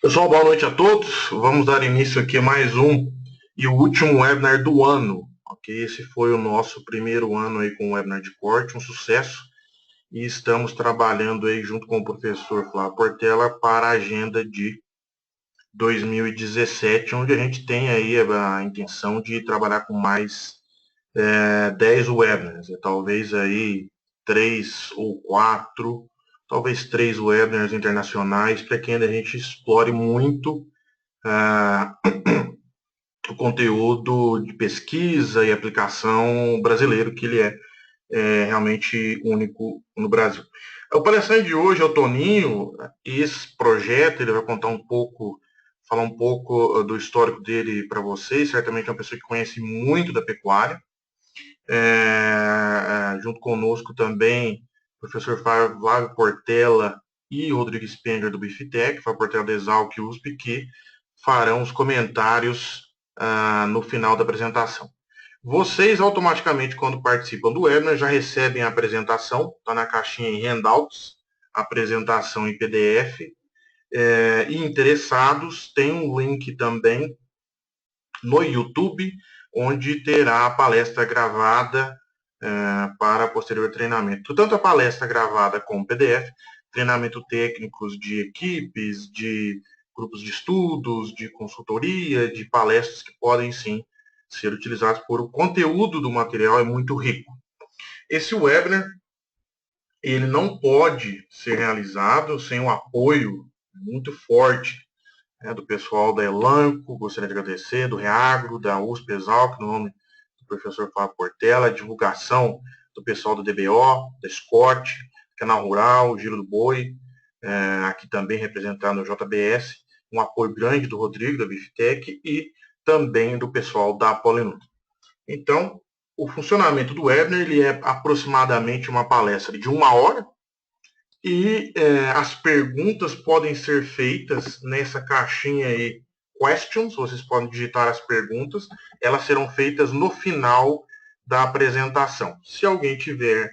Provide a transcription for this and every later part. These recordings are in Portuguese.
Pessoal, boa noite a todos. Vamos dar início aqui a mais um e o último webinar do ano. Ok, esse foi o nosso primeiro ano aí com o webinar de corte, um sucesso. E estamos trabalhando aí junto com o professor Flávio Portela para a agenda de 2017, onde a gente tem aí a intenção de trabalhar com mais 10 webinars, talvez aí 3 ou 4, talvez 3 webinars internacionais, para que a gente explore muito o conteúdo de pesquisa e aplicação brasileiro, que ele é realmente único no Brasil. O palestrante de hoje é o Toninho, e esse projeto ele vai contar um pouco, falar um pouco do histórico dele para vocês, certamente é uma pessoa que conhece muito da pecuária. Junto conosco também o professor Flávio Portela e Rodrigo Spengler do Biftec, Flávio Portela da Exalc USP, que farão os comentários no final da apresentação. Vocês, automaticamente, quando participam do webinar, já recebem a apresentação, está na caixinha em Handouts, apresentação em PDF, e interessados, tem um link também no YouTube, onde terá a palestra gravada para posterior treinamento. Tanto a palestra gravada como PDF, treinamento técnicos de equipes, de grupos de estudos, de consultoria, de palestras que podem sim ser utilizados, por o conteúdo do material é muito rico. Esse webinar ele não pode ser realizado sem o apoio muito forte do pessoal da Elanco, gostaria de agradecer, do Reagro, da USP Exalc, no nome do professor Flávio Portela, a divulgação do pessoal do DBO, da Scott, Canal Rural, Giro do Boi, aqui também representado no JBS, um apoio grande do Rodrigo, da Biftec, e também do pessoal da Polinutri. Então, o funcionamento do webinar ele é aproximadamente uma palestra de 1 hora, e as perguntas podem ser feitas nessa caixinha aí, questions, vocês podem digitar as perguntas, elas serão feitas no final da apresentação. Se alguém tiver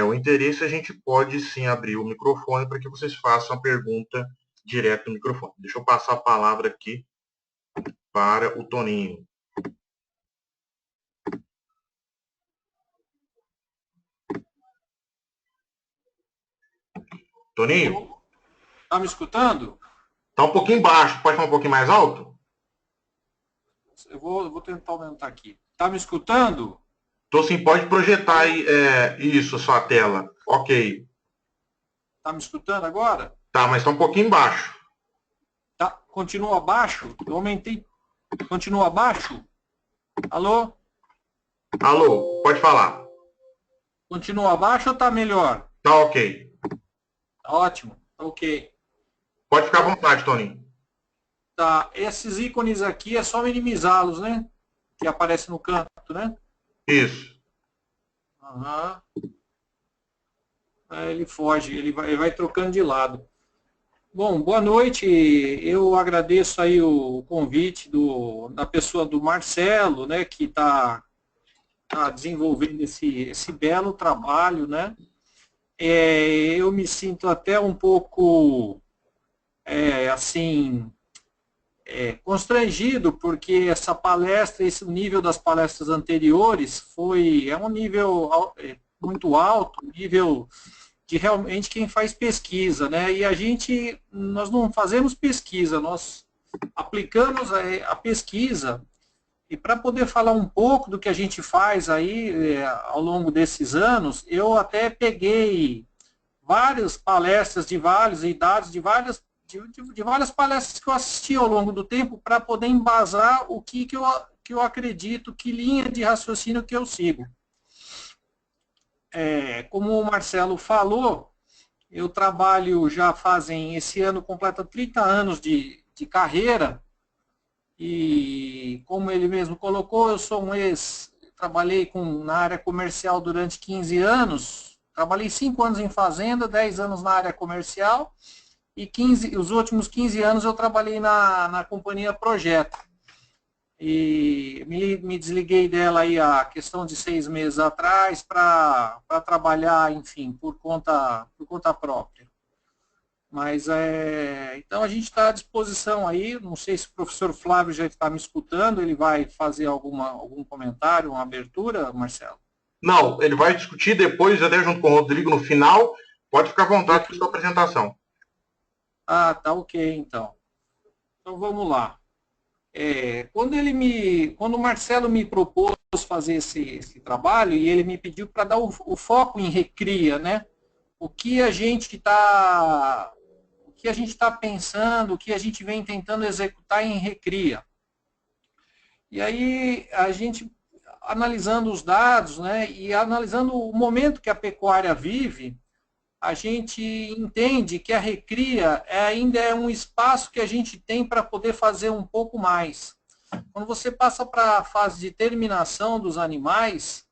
o interesse, a gente pode sim abrir o microfone para que vocês façam a pergunta direto no microfone. Deixa eu passar a palavra aqui para o Toninho. Toninho? Tá me escutando? Tá um pouquinho baixo, pode falar um pouquinho mais alto? Eu vou tentar aumentar aqui. Tá me escutando? Tô sim, pode projetar aí, isso, a sua tela. Ok. Tá me escutando agora? Tá, mas tá um pouquinho baixo. Tá, continua abaixo? Eu aumentei. Continua abaixo? Alô? Alô, pode falar. Continua abaixo ou tá melhor? Tá ok. Tá ótimo, ok. Pode ficar à vontade, Toninho. Tá, esses ícones aqui é só minimizá-los, né? Que aparece no canto, né? Isso. Aham. Aí ele foge, ele vai trocando de lado. Bom, boa noite. Eu agradeço aí o convite da pessoa do Marcelo, né, que está desenvolvendo esse belo trabalho, né? Eu me sinto até um pouco, assim, constrangido, porque essa palestra, esse nível das palestras anteriores é um nível muito alto, nível de realmente quem faz pesquisa, né? E nós não fazemos pesquisa, nós aplicamos a pesquisa. E para poder falar um pouco do que a gente faz aí ao longo desses anos, eu até peguei várias palestras de várias idades, de várias palestras que eu assisti ao longo do tempo para poder embasar o que eu acredito, que linha de raciocínio que eu sigo. Como o Marcelo falou, eu trabalho já esse ano completa 30 anos de carreira, e como ele mesmo colocou, eu sou trabalhei na área comercial durante 15 anos, trabalhei 5 anos em fazenda, 10 anos na área comercial, e os últimos 15 anos eu trabalhei na companhia Projeto. E me desliguei dela aí a questão de 6 meses atrás para trabalhar, enfim, por conta própria. Mas, então, a gente está à disposição aí, não sei se o professor Flávio já está me escutando, ele vai fazer algum comentário, uma abertura, Marcelo? Não, ele vai discutir depois, até junto com o Rodrigo, no final. Pode ficar à vontade com a sua apresentação. Ah, tá ok, então. Então, vamos lá. Quando o Marcelo me propôs fazer esse trabalho, e ele me pediu para dar o foco em recria, né? O que a gente está pensando, o que a gente vem tentando executar em recria. E aí, a gente, analisando os dados, né, e analisando o momento que a pecuária vive, a gente entende que a recria ainda é um espaço que a gente tem para poder fazer um pouco mais. Quando você passa para a fase de terminação dos animais,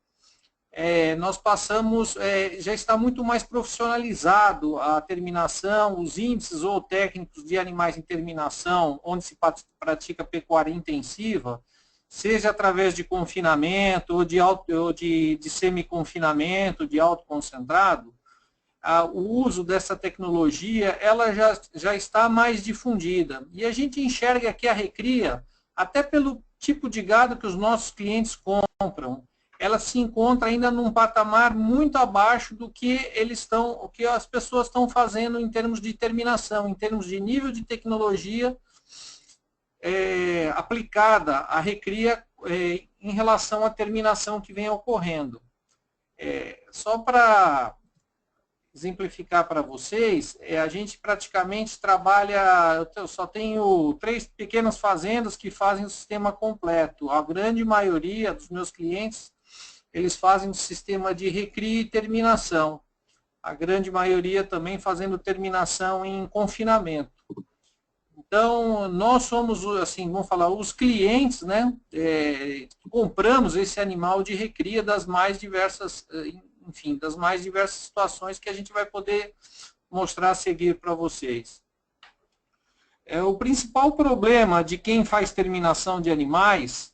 nós passamos, já está muito mais profissionalizado a terminação, os índices ou técnicos de animais em terminação, onde se pratica pecuária intensiva, seja através de confinamento ou de semi-confinamento, de autoconcentrado, o uso dessa tecnologia ela já está mais difundida. E a gente enxerga que a recria, até pelo tipo de gado que os nossos clientes compram, ela se encontra ainda num patamar muito abaixo do que o que as pessoas estão fazendo em termos de terminação, em termos de nível de tecnologia aplicada à recria em relação à terminação que vem ocorrendo. Só para exemplificar para vocês, a gente praticamente trabalha, eu só tenho 3 pequenas fazendas que fazem o sistema completo. A grande maioria dos meus clientes, eles fazem o sistema de recria e terminação. A grande maioria também fazendo terminação em confinamento. Então, nós somos, assim, vamos falar, os clientes, né, compramos esse animal de recria das mais diversas, enfim, das mais diversas situações que a gente vai poder mostrar a seguir para vocês. O principal problema de quem faz terminação de animais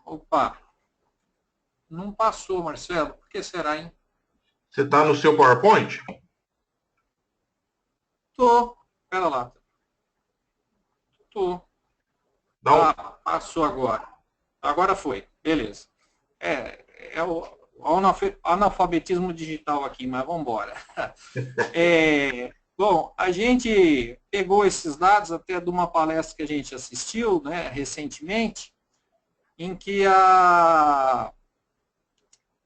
Opa, não passou, Marcelo. Por que será, hein? Você está no seu PowerPoint? Tô. Espera lá. Tô. Passou agora. Agora foi. Beleza. É o analfabetismo digital aqui, mas vamos embora. Bom, a gente pegou esses dados até de uma palestra que a gente assistiu, né, recentemente, em que a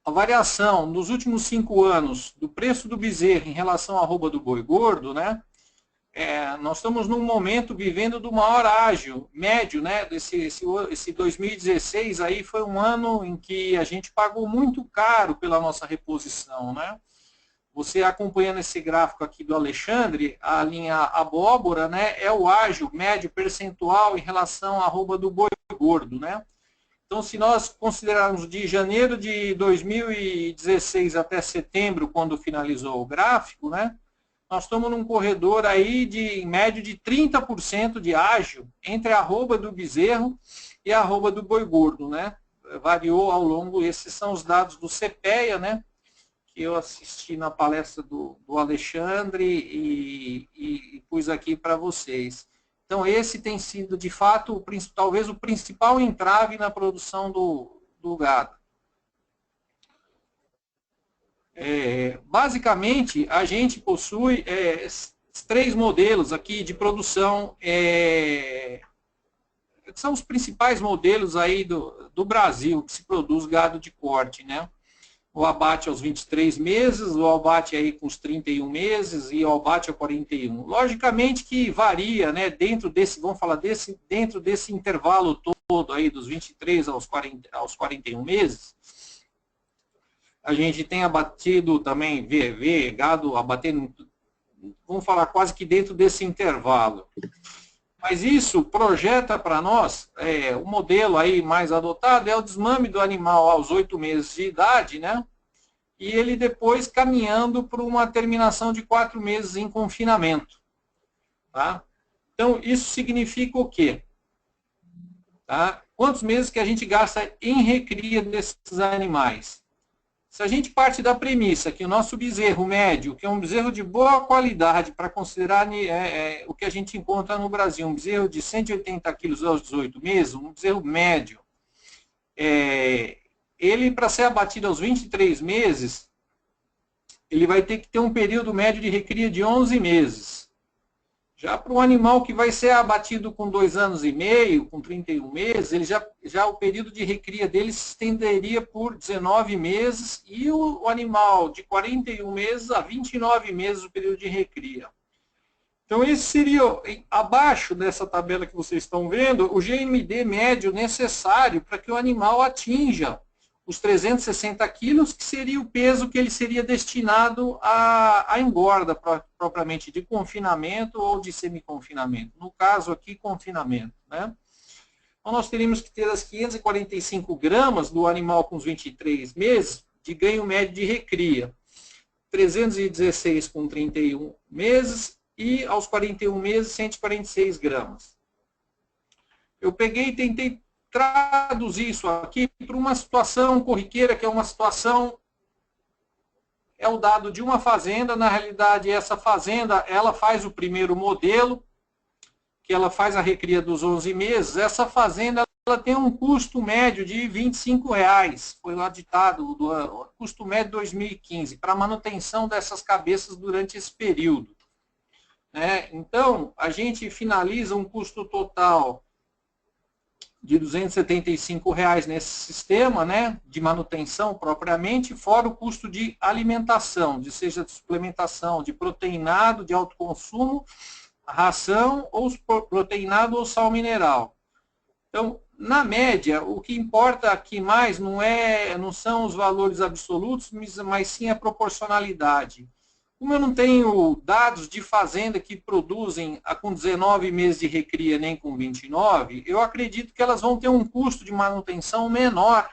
variação nos últimos 5 anos do preço do bezerro em relação à arroba do boi gordo, né, nós estamos num momento vivendo do maior ágio médio, né, esse 2016 aí foi um ano em que a gente pagou muito caro pela nossa reposição, né. Você acompanhando esse gráfico aqui do Alexandre, a linha abóbora, né, é o ágio médio percentual em relação à arroba do boi gordo, né. Então, se nós considerarmos de janeiro de 2016 até setembro, quando finalizou o gráfico, né, nós estamos num corredor aí em médio de 30% de ágio entre a arroba do bezerro e a arroba do boi gordo, né? variou ao longo, esses são os dados do CPEA, né, que eu assisti na palestra do Alexandre e pus aqui para vocês. Então, esse tem sido, de fato, talvez o principal entrave na produção do gado. Basicamente, a gente possui 3 modelos aqui de produção, que são os principais modelos aí do Brasil, que se produz gado de corte, né? O abate aos 23 meses, o abate aí com os 31 meses e o abate a 41. Logicamente que varia, né, dentro desse, vamos falar dentro desse intervalo todo aí dos 23 aos 41 meses, a gente tem abatido também, vê gado abatendo, vamos falar quase que dentro desse intervalo. Mas isso projeta para nós, o modelo aí mais adotado é o desmame do animal aos 8 meses de idade, né? E ele depois caminhando para uma terminação de 4 meses em confinamento. Tá? Então, isso significa o quê? Tá? Quantos meses que a gente gasta em recria desses animais? Se a gente parte da premissa que o nosso bezerro médio, que é um bezerro de boa qualidade, para considerar o que a gente encontra no Brasil, um bezerro de 180 quilos aos 18 meses, um bezerro médio, ele, para ser abatido aos 23 meses, ele vai ter que ter um período médio de recria de 11 meses. Já para um animal que vai ser abatido com 2 anos e meio, com 31 meses, ele já o período de recria dele se estenderia por 19 meses e o animal de 41 meses a 29 meses o período de recria. Então, esse seria, abaixo dessa tabela que vocês estão vendo, o GMD médio necessário para que o animal atinja os 360 quilos, que seria o peso que ele seria destinado à engorda, propriamente de confinamento ou de semi-confinamento. No caso aqui, confinamento. Né? Então, nós teríamos que ter as 545 gramas do animal com os 23 meses de ganho médio de recria. 316 com 31 meses e aos 41 meses, 146 gramas. Eu peguei e tentei traduzir isso aqui para uma situação corriqueira, que é uma situação, é o dado de uma fazenda. Na realidade, essa fazenda, ela faz o primeiro modelo, que ela faz a recria dos 11 meses. Essa fazenda, ela tem um custo médio de R$ 25,00, foi lá ditado, o custo médio de 2015, para a manutenção dessas cabeças durante esse período. Então, a gente finaliza um custo total de R$ 275,00 nesse sistema, né, de manutenção propriamente, fora o custo de alimentação, seja de suplementação, de proteinado, de alto consumo, ração, ou proteinado ou sal mineral. Então, na média, o que importa aqui mais não são os valores absolutos, mas sim a proporcionalidade. Como eu não tenho dados de fazenda que produzem com 19 meses de recria nem com 29, eu acredito que elas vão ter um custo de manutenção menor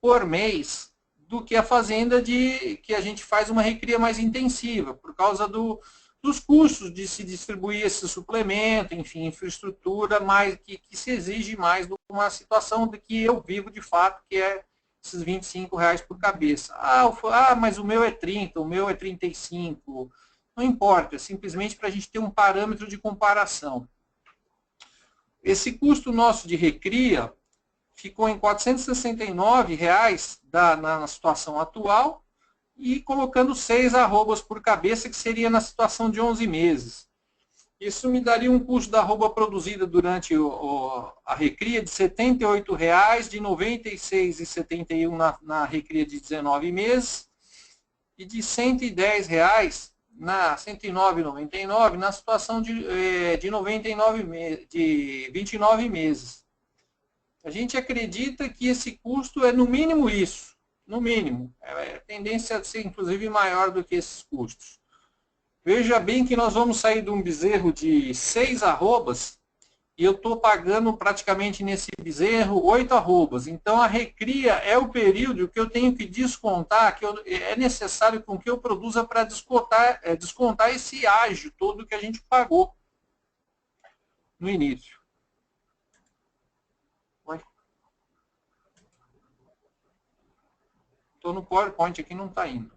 por mês do que a fazenda que a gente faz uma recria mais intensiva, por causa dos custos de se distribuir esse suplemento, enfim, infraestrutura que se exige mais numa situação de que eu vivo de fato, que é esses R$ 25,00 por cabeça. Mas o meu é 30, o meu é 35. Não importa, é simplesmente para a gente ter um parâmetro de comparação. Esse custo nosso de recria ficou em R$ 469,00 na situação atual, e colocando 6 arrobas por cabeça, que seria na situação de 11 meses. Isso me daria um custo da arroba produzida durante a recria de R$ 78,00, de R$ 96,71 na recria de 19 meses, e de R$ 110,00, na R$ 109,99 na situação de 29 meses. A gente acredita que esse custo é no mínimo isso, no mínimo. É tendência a ser, inclusive, maior do que esses custos. Veja bem que nós vamos sair de um bezerro de 6 arrobas e eu estou pagando praticamente nesse bezerro 8 arrobas. Então, a recria é o período que eu tenho que descontar, é necessário com que eu produza para descontar esse ágio todo que a gente pagou no início. Estou no PowerPoint aqui, não está indo.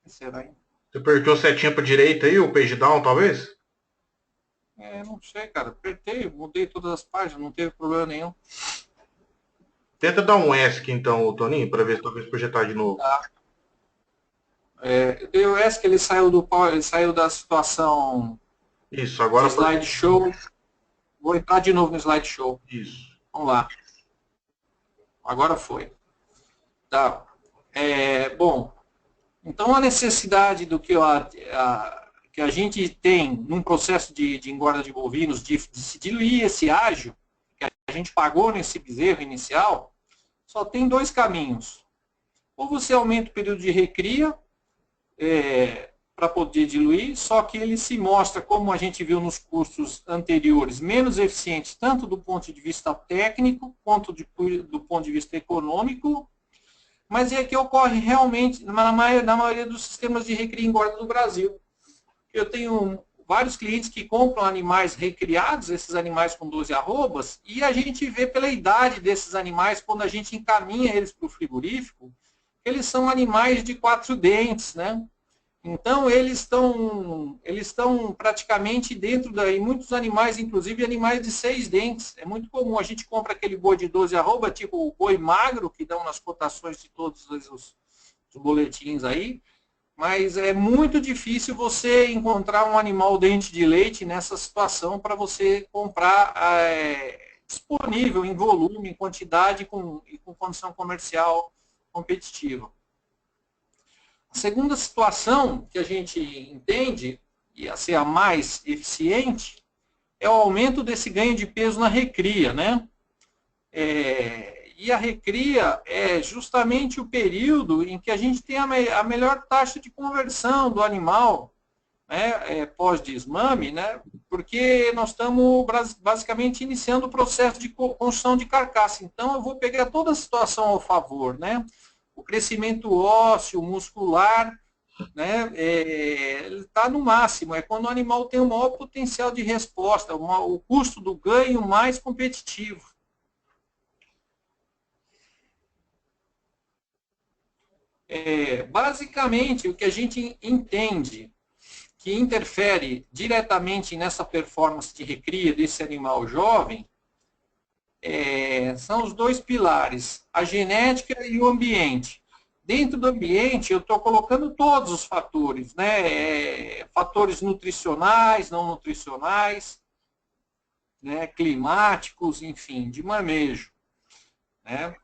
Será? Você apertou setinha para direita aí, o page down, talvez? Não sei, cara. Apertei, mudei todas as páginas, não teve problema nenhum. Tenta dar um ESC então, Toninho, para ver se talvez projetar de novo. Tá. O ESC, ele saiu da situação Isso, agora de slideshow. Vou entrar de novo no slideshow. Isso. Vamos lá. Agora foi. Tá. Bom, então a necessidade do que a gente tem num processo de engorda de bovinos, de se diluir esse ágio, que a gente pagou nesse bezerro inicial, só tem dois caminhos. Ou você aumenta o período de recria, para poder diluir, só que ele se mostra, como a gente viu nos cursos anteriores, menos eficiente, tanto do ponto de vista técnico, quanto do ponto de vista econômico, mas é que ocorre realmente na maioria dos sistemas de recria e engorda do Brasil. Eu tenho vários clientes que compram animais recriados, esses animais com 12 arrobas, e a gente vê pela idade desses animais, quando a gente encaminha eles para o frigorífico, eles são animais de 4 dentes, né? Então, eles estão praticamente dentro daí, muitos animais, inclusive animais de 6 dentes. É muito comum, a gente compra aquele boi de 12 arroba, tipo o boi magro, que dão nas cotações de todos os boletins aí, mas é muito difícil você encontrar um animal dente de leite nessa situação para você comprar disponível em volume, em quantidade e com condição comercial competitiva. A segunda situação que a gente entende, e a ser a mais eficiente, é o aumento desse ganho de peso na recria, né? E a recria é justamente o período em que a gente tem a melhor taxa de conversão do animal, né, pós-desmame, né? Porque nós estamos basicamente iniciando o processo de construção de carcaça. Então, eu vou pegar toda a situação ao favor, né? O crescimento ósseo, muscular, né, está no máximo. É quando o animal tem o maior potencial de resposta, o custo do ganho mais competitivo. Basicamente, o que a gente entende que interfere diretamente nessa performance de recria desse animal jovem são os dois pilares, a genética e o ambiente. Dentro do ambiente, eu estou colocando todos os fatores, né? Fatores nutricionais, não nutricionais, né? Climáticos, enfim, de manejo. Né?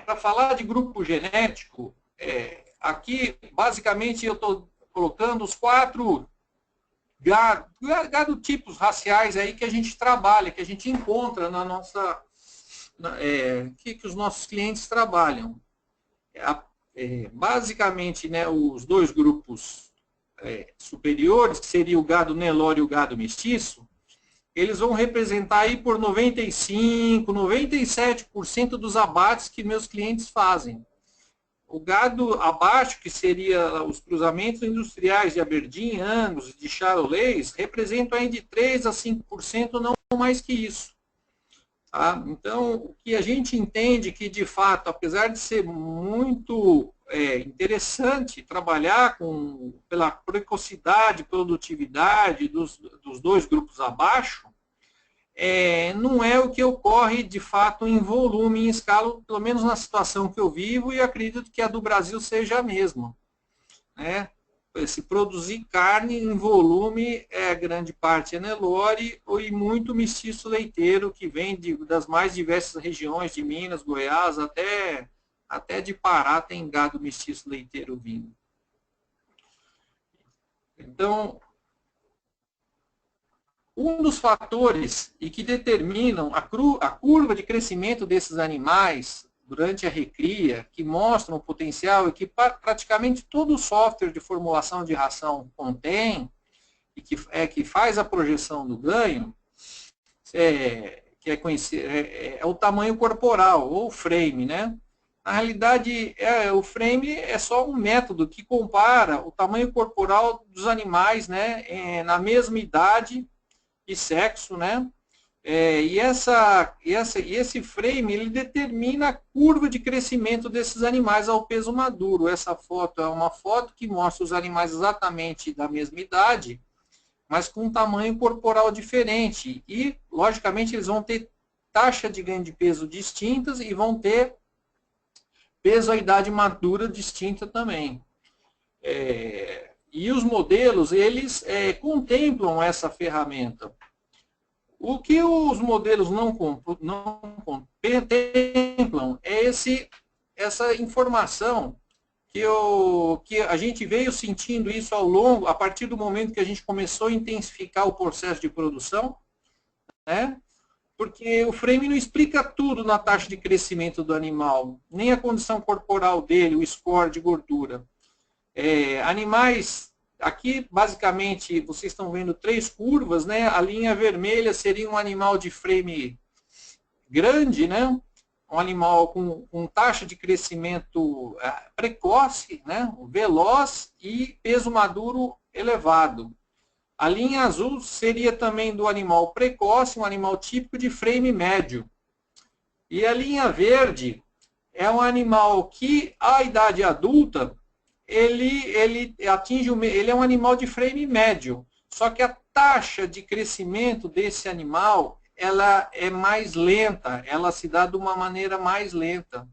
Para falar de grupo genético, aqui, basicamente, eu estou colocando os 4 gado tipos raciais aí que a gente trabalha, que a gente encontra na nossa... que os nossos clientes trabalham. Basicamente, né, os dois grupos superiores, que seria o gado Nelore e o gado mestiço, eles vão representar aí por 95%, 97% dos abates que meus clientes fazem. O gado abaixo, que seria os cruzamentos industriais de Aberdeen, Angus e de Charolais, representam aí de 3% a 5%, não mais que isso. Tá? Então, o que a gente entende que, de fato, apesar de ser muito interessante trabalhar pela precocidade, produtividade dos dois grupos abaixo, não é o que ocorre, de fato, em volume, em escala, pelo menos na situação que eu vivo, e acredito que a do Brasil seja a mesma. Né? Se produzir carne em volume, grande parte é Nelore e muito mestiço leiteiro, que vem das mais diversas regiões, de Minas, Goiás, até de Pará tem gado mestiço leiteiro vindo. Então, um dos fatores e que determinam a curva de crescimento desses animais durante a recria, que mostram o potencial e que praticamente todo o software de formulação de ração contém, e que faz a projeção do ganho, é o tamanho corporal, ou frame, né? Na realidade, o frame é só um método que compara o tamanho corporal dos animais, né, na mesma idade e sexo, né, E esse frame ele determina a curva de crescimento desses animais ao peso maduro. Essa foto é uma foto que mostra os animais exatamente da mesma idade, mas com um tamanho corporal diferente. E, logicamente, eles vão ter taxa de ganho de peso distintas e vão ter peso à idade madura distinta também. E os modelos, eles contemplam essa ferramenta. O que os modelos não contemplam é essa informação que a gente veio sentindo isso a partir do momento que a gente começou a intensificar o processo de produção, né? Porque o frame não explica tudo na taxa de crescimento do animal, nem a condição corporal dele, o score de gordura. Animais, aqui basicamente vocês estão vendo 3 curvas, né? A linha vermelha seria um animal de frame grande, né? Um animal com taxa de crescimento precoce, né? Veloz e peso maduro elevado. A linha azul seria também do animal precoce, um animal típico de frame médio. E a linha verde é um animal que, à idade adulta, ele é um animal de frame médio. Só que a taxa de crescimento desse animal, ela é mais lenta, ela se dá de uma maneira mais lenta.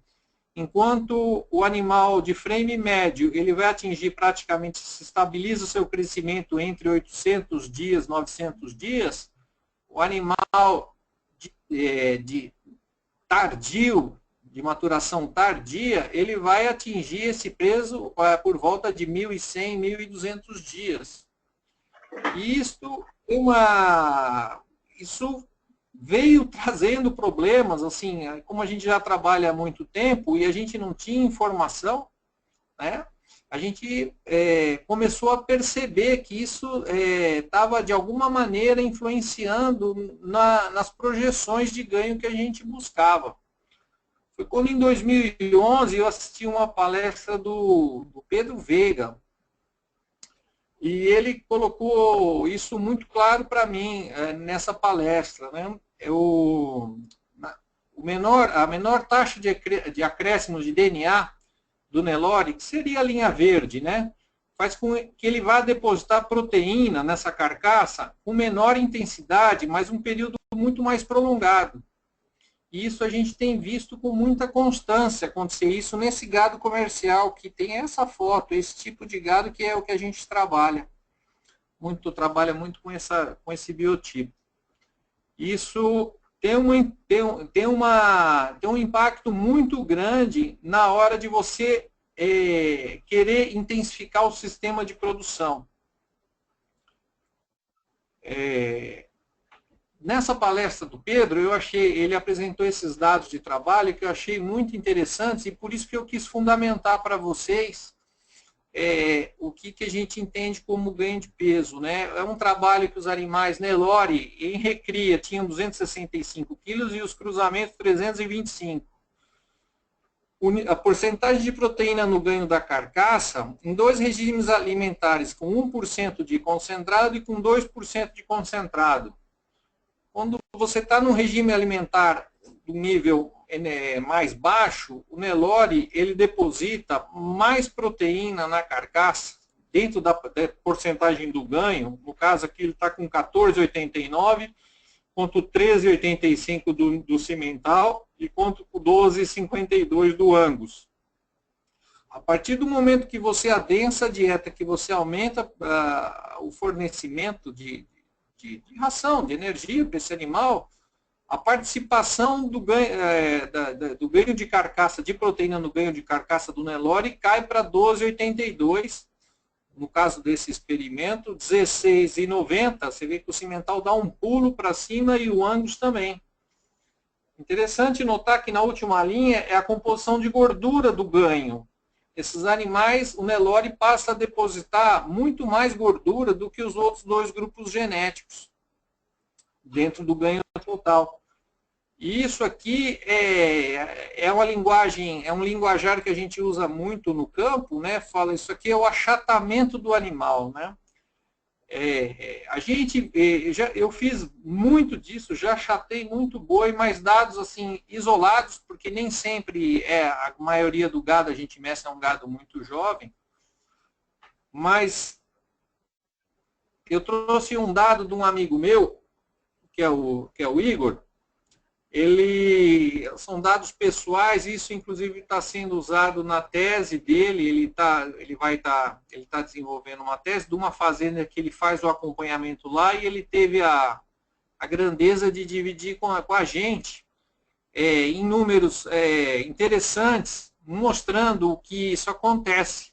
Enquanto o animal de frame médio, ele vai atingir praticamente, se estabiliza o seu crescimento entre 800 dias, 900 dias, o animal de tardio, de maturação tardia, ele vai atingir esse peso por volta de 1.100, 1.200 dias. E isso veio trazendo problemas, assim, como a gente já trabalha há muito tempo e a gente não tinha informação, né? A gente começou a perceber que isso estava, de alguma maneira, influenciando nas projeções de ganho que a gente buscava. Foi quando, em 2011, eu assisti uma palestra do Pedro Veiga, e ele colocou isso muito claro para mim nessa palestra, né? A menor taxa de acréscimo de DNA do Nelore, que seria a linha verde, né? Faz com que ele vá depositar proteína nessa carcaça com menor intensidade, mas um período muito mais prolongado. E isso a gente tem visto com muita constância acontecer isso nesse gado comercial, que tem essa foto, esse tipo de gado que é o que a gente trabalha muito com esse biotipo. Isso tem um impacto muito grande na hora de você querer intensificar o sistema de produção. Nessa palestra do Pedro, ele apresentou esses dados de trabalho que eu achei muito interessantes e por isso que eu quis fundamentar para vocês o que a gente entende como ganho de peso, né? É um trabalho que os animais Nelore, em recria, tinham 265 quilos e os cruzamentos 325. A porcentagem de proteína no ganho da carcaça, em 2 regimes alimentares, com 1% de concentrado e com 2% de concentrado. Quando você está num regime alimentar do nível mais baixo, o Nelore ele deposita mais proteína na carcaça, dentro da porcentagem do ganho. No caso aqui ele está com 14,89, contra 13,85 do cimental e contra 12,52 do Angus. A partir do momento que você adensa a dieta, que você aumenta o fornecimento de ração, de energia para esse animal, a participação do ganho de carcaça, de proteína no ganho de carcaça do Nelore cai para 12,82. No caso desse experimento, 16,90. Você vê que o cimental dá um pulo para cima e o Angus também. Interessante notar que na última linha é a composição de gordura do ganho. Esses animais, o Nelore passa a depositar muito mais gordura do que os outros 2 grupos genéticos dentro do ganho total. E isso aqui é uma linguagem, é um linguajar que a gente usa muito no campo, né? Fala, isso aqui é o achatamento do animal, né? Eu fiz muito disso, já chatei muito boi, mas dados assim isolados, porque nem sempre a maioria do gado a gente mexe é um gado muito jovem, mas eu trouxe um dado de um amigo meu, que é o Igor. São dados pessoais, isso inclusive está sendo usado na tese dele, ele está desenvolvendo uma tese de uma fazenda que ele faz o acompanhamento lá, e ele teve a grandeza de dividir com a gente em números interessantes, mostrando o que isso acontece.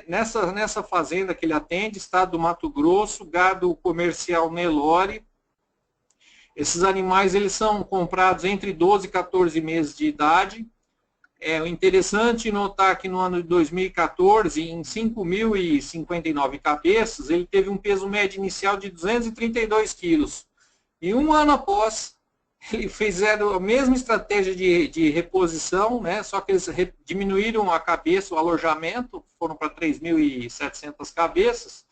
Nessa fazenda que ele atende, estado do Mato Grosso, gado comercial Nelore. Esses animais eles são comprados entre 12 e 14 meses de idade. É interessante notar que no ano de 2014, em 5.059 cabeças, ele teve um peso médio inicial de 232 quilos. E um ano após, eles fizeram a mesma estratégia de reposição, né? Só que eles diminuíram a cabeça, o alojamento, foram para 3.700 cabeças.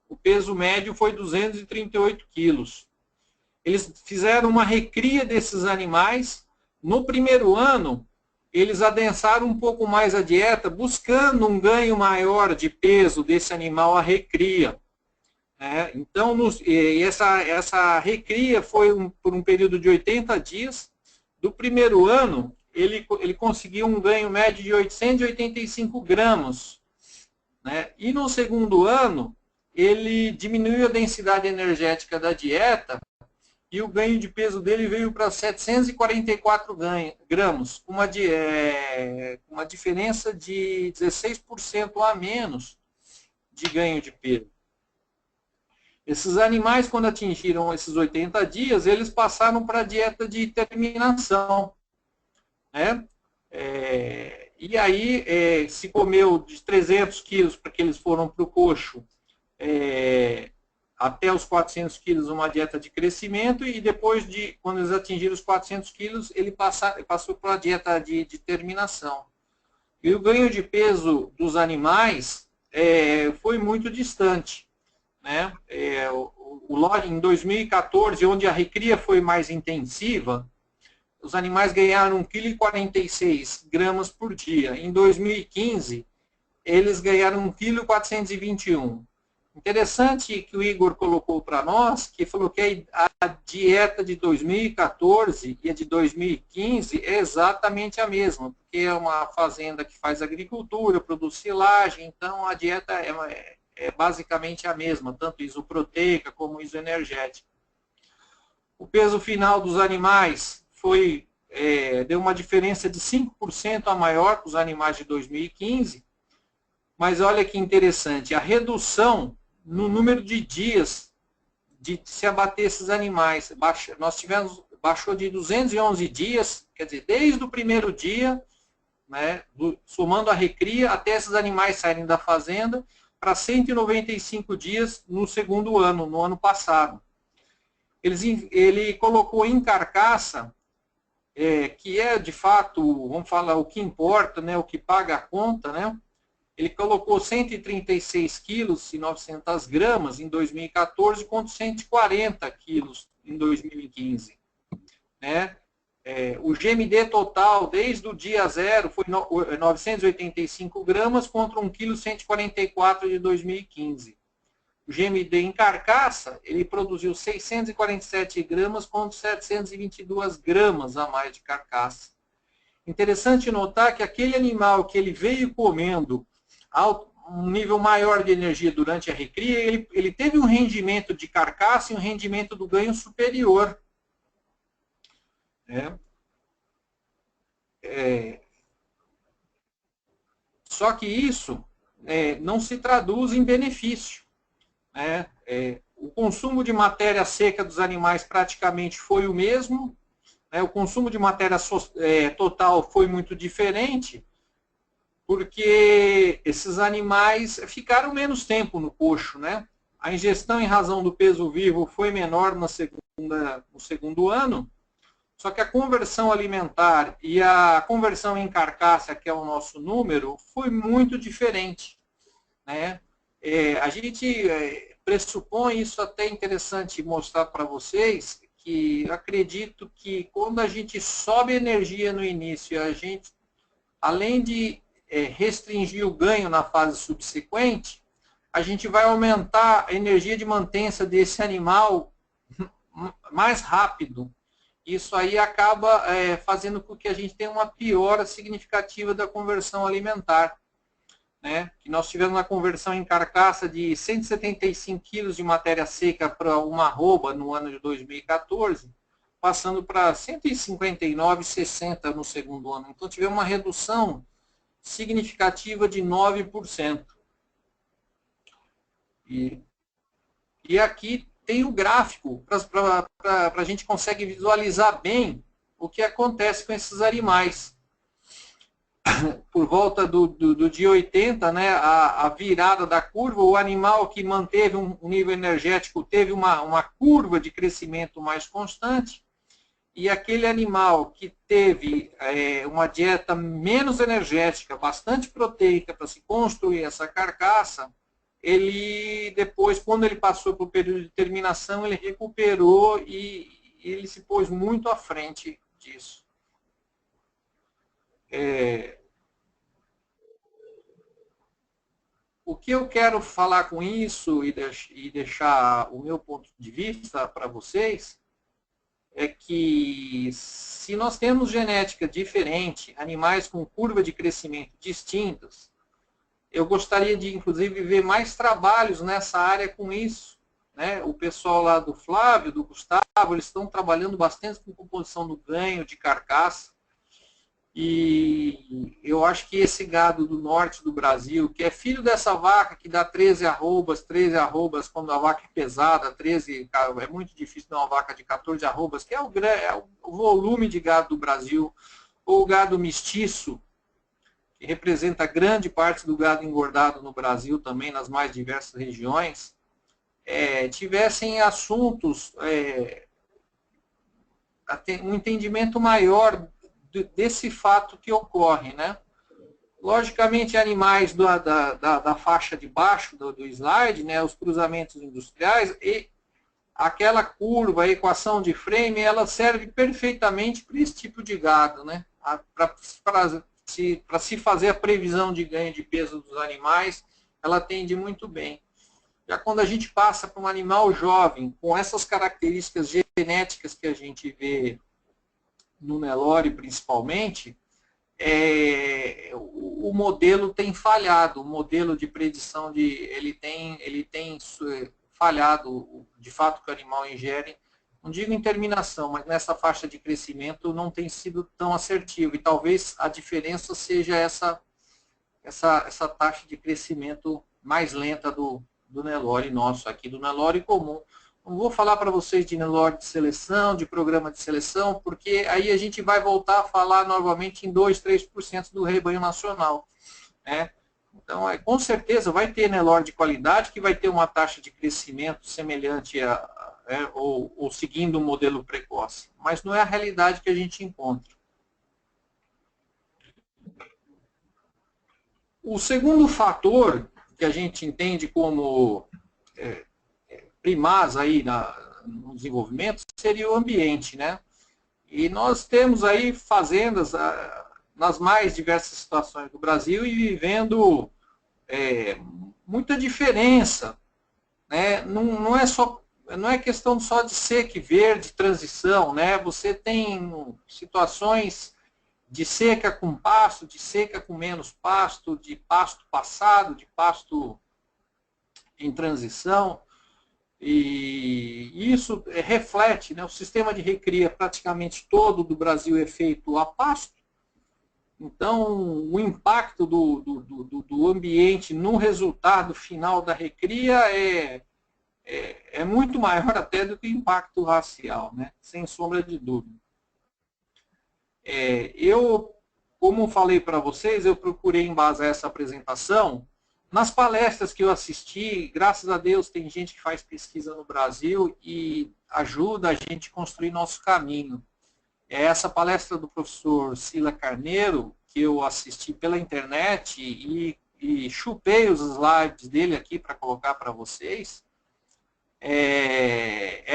O peso médio foi 238 quilos. Eles fizeram uma recria desses animais. No primeiro ano, eles adensaram um pouco mais a dieta, buscando um ganho maior de peso desse animal à recria. Então, essa recria foi por um período de 80 dias. Do primeiro ano, ele conseguiu um ganho médio de 885 gramas. E no segundo ano, ele diminuiu a densidade energética da dieta, e o ganho de peso dele veio para 744 gramas, uma diferença de 16% a menos de ganho de peso. Esses animais, quando atingiram esses 80 dias, eles passaram para a dieta de terminação. E aí se comeu de 300 quilos, porque eles foram para o coxo, até os 400 quilos uma dieta de crescimento, e depois quando eles atingiram os 400 quilos, ele passou para a dieta de terminação. E o ganho de peso dos animais foi muito distante. Em 2014, onde a recria foi mais intensiva, os animais ganharam 1,46 kg por dia. Em 2015, eles ganharam 1,421 kg. Interessante que o Igor colocou para nós, que falou que a dieta de 2014 e a de 2015 é exatamente a mesma, porque é uma fazenda que faz agricultura, produz silagem, então a dieta é basicamente a mesma, tanto isoproteica como isoenergética. O peso final dos animais deu uma diferença de 5% a maior para os animais de 2015, mas olha que interessante, a redução no número de dias de se abater esses animais. Baixou de 211 dias, quer dizer, desde o primeiro dia, somando a recria, até esses animais saírem da fazenda, para 195 dias no segundo ano, no ano passado. Ele colocou em carcaça, que é de fato, vamos falar, o que importa, o que paga a conta, Ele colocou 136 quilos e 900 gramas em 2014 contra 140 quilos em 2015. O GMD total, desde o dia zero, foi 985 gramas contra 1,144 kg de 2015. O GMD em carcaça, ele produziu 647 gramas contra 722 gramas a mais de carcaça. Interessante notar que aquele animal que ele veio comendo um nível maior de energia durante a recria, ele teve um rendimento de carcaça e um rendimento do ganho superior. Só que isso não se traduz em benefício. O consumo de matéria seca dos animais praticamente foi o mesmo, o consumo de matéria total foi muito diferente, porque esses animais ficaram menos tempo no coxo, A ingestão em razão do peso vivo foi menor no segundo ano, só que a conversão alimentar e a conversão em carcaça, que é o nosso número, foi muito diferente, A gente pressupõe, isso até interessante mostrar para vocês, que acredito que quando a gente sobe energia no início, a gente, além de restringir o ganho na fase subsequente, a gente vai aumentar a energia de mantença desse animal mais rápido. Isso aí acaba fazendo com que a gente tenha uma piora significativa da conversão alimentar. Né? Que nós tivemos uma conversão em carcaça de 175 quilos de matéria seca para uma arroba no ano de 2014, passando para 159,60 no segundo ano. Então tivemos uma redução significativa de 9%. E aqui tem o gráfico para a gente consegue visualizar bem o que acontece com esses animais. Por volta do dia 80, né, a virada da curva, o animal que manteve um nível energético teve uma curva de crescimento mais constante, e aquele animal que teve uma dieta menos energética, bastante proteica para se construir essa carcaça, ele depois, quando ele passou para o período de terminação, ele recuperou e ele se pôs muito à frente disso. O que eu quero falar com isso e deixar o meu ponto de vista para vocês é que se nós temos genética diferente, animais com curva de crescimento distintas, eu gostaria de, inclusive, ver mais trabalhos nessa área com isso. Né? O pessoal lá do Flávio, do Gustavo, eles estão trabalhando bastante com composição do ganho, de carcaça. E eu acho que esse gado do norte do Brasil, que é filho dessa vaca que dá 13 arrobas quando a vaca é pesada, 13, é muito difícil dar uma vaca de 14 arrobas, que é o volume de gado do Brasil, ou o gado mestiço, que representa grande parte do gado engordado no Brasil também, nas mais diversas regiões, tivessem assuntos, um entendimento maior desse fato que ocorre, né? Logicamente, animais da faixa de baixo do slide, né, os cruzamentos industriais, e aquela curva, a equação de Frame, ela serve perfeitamente para esse tipo de gado, né? Para se fazer a previsão de ganho de peso dos animais, ela atende muito bem. Já quando a gente passa para um animal jovem, com essas características genéticas que a gente vê no Nelore principalmente, o modelo tem falhado, o modelo de predição ele tem falhado, de fato, que o animal ingere, não digo em terminação, mas nessa faixa de crescimento não tem sido tão assertivo, e talvez a diferença seja essa taxa de crescimento mais lenta do Nelore nosso aqui, do Nelore comum. Não vou falar para vocês de Nelore de seleção, de programa de seleção, porque aí a gente vai voltar a falar novamente em 2%, 3% do rebanho nacional. Né? Então, com certeza vai ter Nelore de qualidade, que vai ter uma taxa de crescimento semelhante ou seguindo um modelo precoce. Mas não é a realidade que a gente encontra. O segundo fator que a gente entende como primaz aí no desenvolvimento seria o ambiente, né? E nós temos aí fazendas nas mais diversas situações do Brasil e vivendo muita diferença, né? Não é questão só de seca e verde, transição, né? Você tem situações de seca com pasto, de seca com menos pasto, de pasto passado, de pasto em transição. E isso reflete, né, o sistema de recria praticamente todo do Brasil é feito a pasto. Então, o impacto do ambiente no resultado final da recria é muito maior até do que o impacto racial, né, sem sombra de dúvida. Como falei para vocês, eu procurei embasar essa apresentação nas palestras que eu assisti. Graças a Deus tem gente que faz pesquisa no Brasil e ajuda a gente a construir nosso caminho. É essa palestra do professor Sila Carneiro, que eu assisti pela internet e e chupei os slides dele aqui para colocar para vocês, ela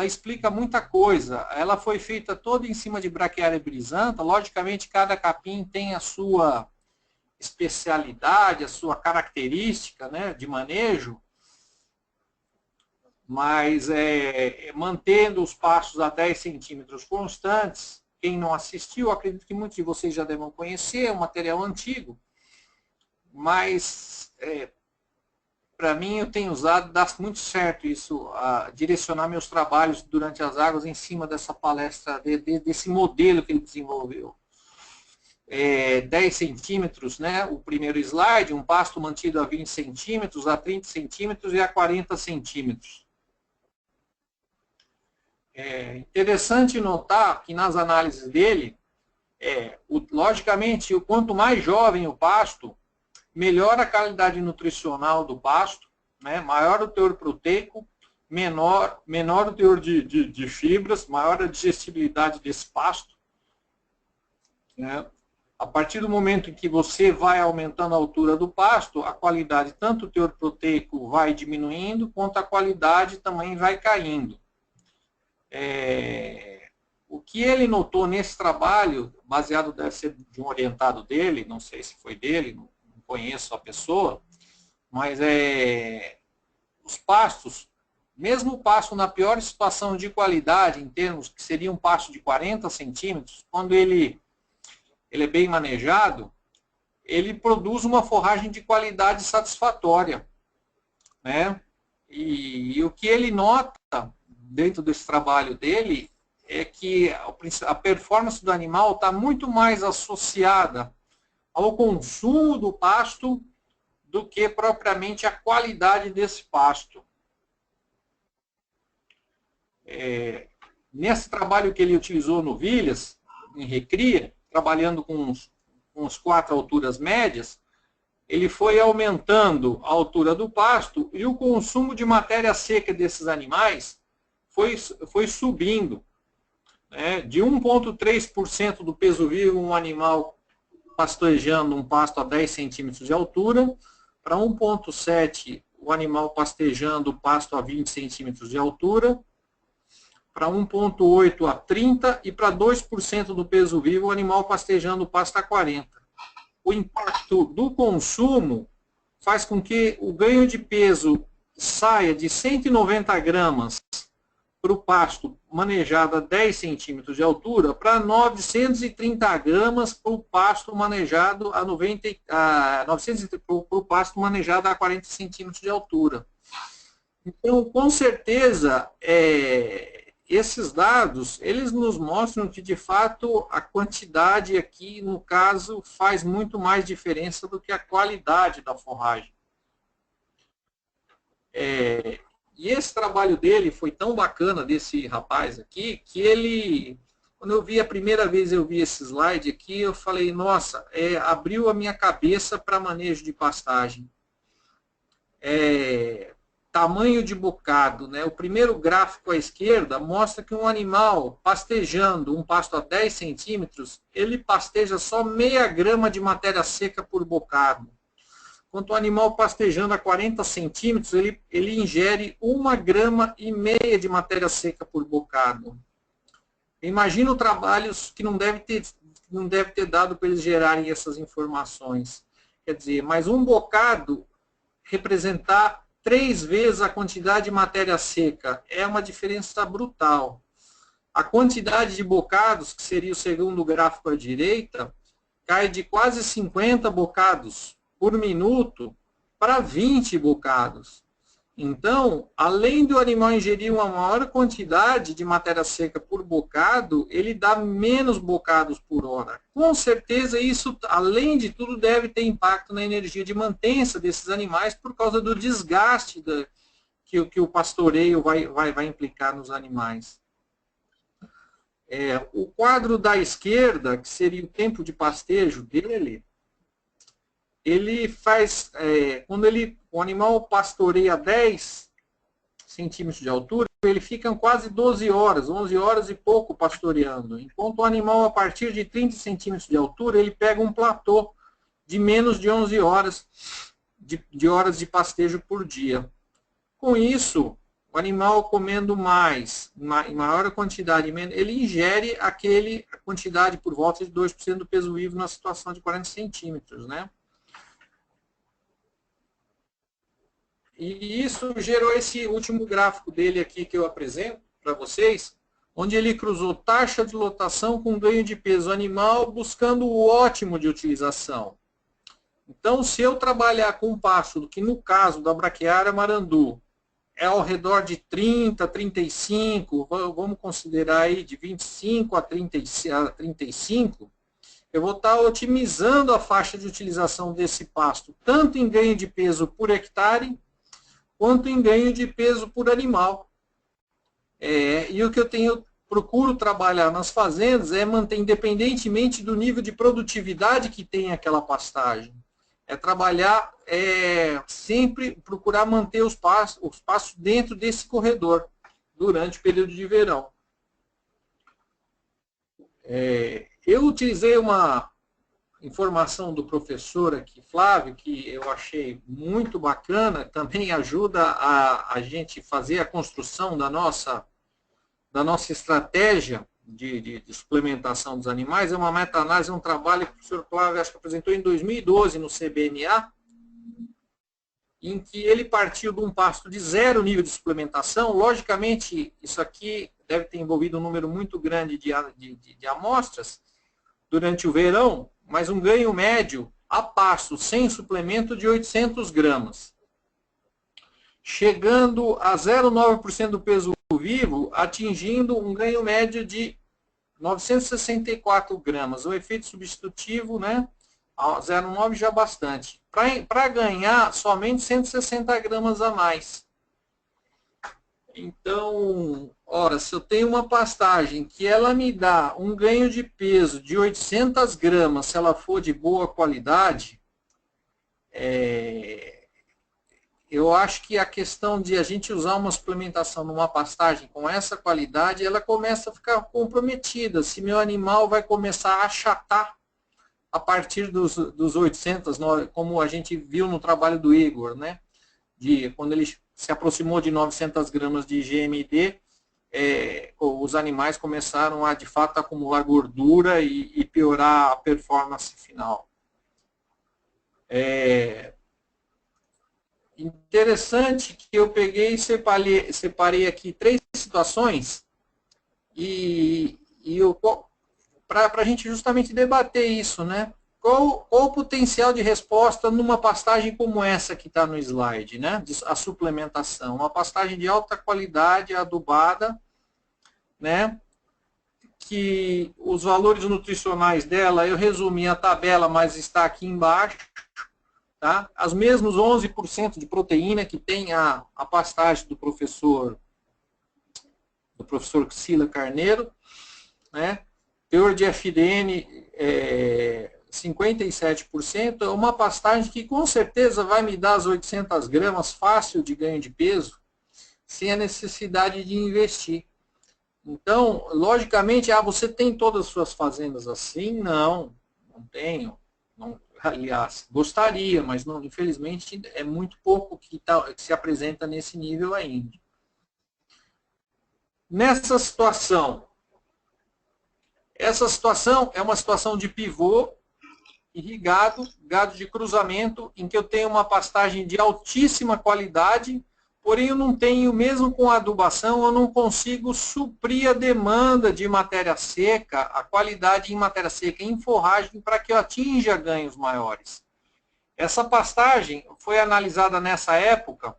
explica muita coisa. Ela foi feita toda em cima de braquiária brisanta. Logicamente, cada capim tem a sua especialidade, a sua característica, né, de manejo, mas mantendo os pastos a 10 centímetros constantes. Quem não assistiu, acredito que muitos de vocês já devem conhecer, é um material antigo, mas para mim eu tenho usado, dá muito certo isso, a direcionar meus trabalhos durante as águas em cima dessa palestra, desse modelo que ele desenvolveu. 10 centímetros, né, o primeiro slide, um pasto mantido a 20 centímetros, a 30 centímetros e a 40 centímetros. É interessante notar que nas análises dele, logicamente, quanto mais jovem o pasto, melhor a qualidade nutricional do pasto, né, maior o teor proteico, menor o teor de fibras, maior a digestibilidade desse pasto, né. A partir do momento em que você vai aumentando a altura do pasto, a qualidade, tanto o teor proteico vai diminuindo, quanto a qualidade também vai caindo. O que ele notou nesse trabalho, baseado deve ser de um orientado dele, não sei se foi dele, não conheço a pessoa, mas os pastos, mesmo o pasto na pior situação de qualidade, em termos que seria um pasto de 40 centímetros, quando ele é bem manejado, ele produz uma forragem de qualidade satisfatória, né? E o que ele nota dentro desse trabalho dele é que a performance do animal está muito mais associada ao consumo do pasto do que propriamente a qualidade desse pasto. Nesse trabalho que ele utilizou no Vilhas, em recria, trabalhando com uns 4 alturas médias, ele foi aumentando a altura do pasto e o consumo de matéria seca desses animais foi subindo, né, de 1,3% do peso vivo um animal pastejando um pasto a 10 centímetros de altura, para 1,7% o animal pastejando o pasto a 20 centímetros de altura, para 1,8% a 30% e para 2% do peso vivo o animal pastejando o pasto a 40%. O impacto do consumo faz com que o ganho de peso saia de 190 gramas para o pasto manejado a 10 centímetros de altura para 930 gramas para o pasto manejado a 930 para o pasto manejado a 40 centímetros de altura. Então, com certeza, esses dados, eles nos mostram que, de fato, a quantidade aqui, no caso, faz muito mais diferença do que a qualidade da forragem. E esse trabalho dele foi tão bacana, desse rapaz aqui, que ele, quando eu vi a primeira vez, eu vi esse slide aqui, eu falei, nossa, abriu a minha cabeça para manejo de pastagem. Tamanho de bocado, né? O primeiro gráfico à esquerda mostra que um animal pastejando um pasto a 10 centímetros, ele pasteja só meia grama de matéria seca por bocado. Enquanto o animal pastejando a 40 centímetros, ele ingere 1,5 grama de matéria seca por bocado. Imagina o trabalho que não deve ter dado para eles gerarem essas informações. Quer dizer, mas um bocado representar 3 vezes a quantidade de matéria seca é uma diferença brutal. A quantidade de bocados, que seria o segundo gráfico à direita, cai de quase 50 bocados por minuto para 20 bocados. Então, além do animal ingerir uma maior quantidade de matéria seca por bocado, ele dá menos bocados por hora. Com certeza, isso, além de tudo, deve ter impacto na energia de mantença desses animais por causa do desgaste que o pastoreio vai implicar nos animais. O quadro da esquerda, que seria o tempo de pastejo dele, ele faz, quando o animal pastoreia 10 centímetros de altura, ele fica quase 12 horas, 11 horas e pouco pastoreando. Enquanto o animal, a partir de 30 centímetros de altura, ele pega um platô. de menos de 11 horas de horas de pastejo por dia. Com isso, o animal comendo mais, em maior quantidade, ele ingere a quantidade por volta de 2% do peso vivo na situação de 40 centímetros, né? E isso gerou esse último gráfico dele aqui que eu apresento para vocês, onde ele cruzou taxa de lotação com ganho de peso animal, buscando o ótimo de utilização. Então, se eu trabalhar com um pasto, que no caso da braquiária marandu, é ao redor de 30, 35, vamos considerar aí de 25 a 35, eu vou estar otimizando a faixa de utilização desse pasto, tanto em ganho de peso por hectare, quanto em ganho de peso por animal. E o que eu procuro trabalhar nas fazendas é manter, independentemente do nível de produtividade que tem aquela pastagem, é trabalhar, sempre procurar manter os pastos dentro desse corredor, durante o período de verão. Eu utilizei uma informação do professor aqui, Flávio, que eu achei muito bacana, também ajuda a gente fazer a construção da nossa estratégia de suplementação dos animais. É uma meta-análise, um trabalho que o professor Flávio acho que apresentou em 2012 no CBNA, em que ele partiu de um pasto de 0 nível de suplementação. Logicamente, isso aqui deve ter envolvido um número muito grande de amostras durante o verão, mas um ganho médio a pasto sem suplemento de 800 gramas. Chegando a 0,9% do peso vivo, atingindo um ganho médio de 964 gramas. O efeito substitutivo, né? 0,9 já bastante. Para ganhar somente 160 gramas a mais. Então, ora, se eu tenho uma pastagem que ela me dá um ganho de peso de 800 gramas, se ela for de boa qualidade, eu acho que a questão de a gente usar uma suplementação numa pastagem com essa qualidade, ela começa a ficar comprometida. Se meu animal vai começar a achatar a partir dos 800, como a gente viu no trabalho do Igor, né? Quando ele se aproximou de 900 gramas de GMD, os animais começaram a, de fato, acumular gordura e piorar a performance final. Interessante que eu peguei e separei aqui 3 situações para a gente justamente debater isso, né? Qual o potencial de resposta numa pastagem como essa que está no slide, né? A suplementação. Uma pastagem de alta qualidade, adubada, né? Que os valores nutricionais dela, eu resumi a tabela, mas está aqui embaixo. Tá? Os mesmos 11% de proteína que tem a pastagem do professor Sila Carneiro, né? Teor de FDN 57%, é uma pastagem que com certeza vai me dar as 800 gramas fácil de ganho de peso, sem a necessidade de investir. Então, logicamente, você tem todas as suas fazendas assim? Não tenho. Não, aliás, gostaria, mas não, infelizmente é muito pouco que se apresenta nesse nível ainda. Nessa situação, essa situação é uma situação de pivô irrigado, gado de cruzamento, em que eu tenho uma pastagem de altíssima qualidade, porém eu não tenho, mesmo com a adubação, eu não consigo suprir a demanda de matéria seca, a qualidade em matéria seca, em forragem, para que eu atinja ganhos maiores. Essa pastagem foi analisada nessa época,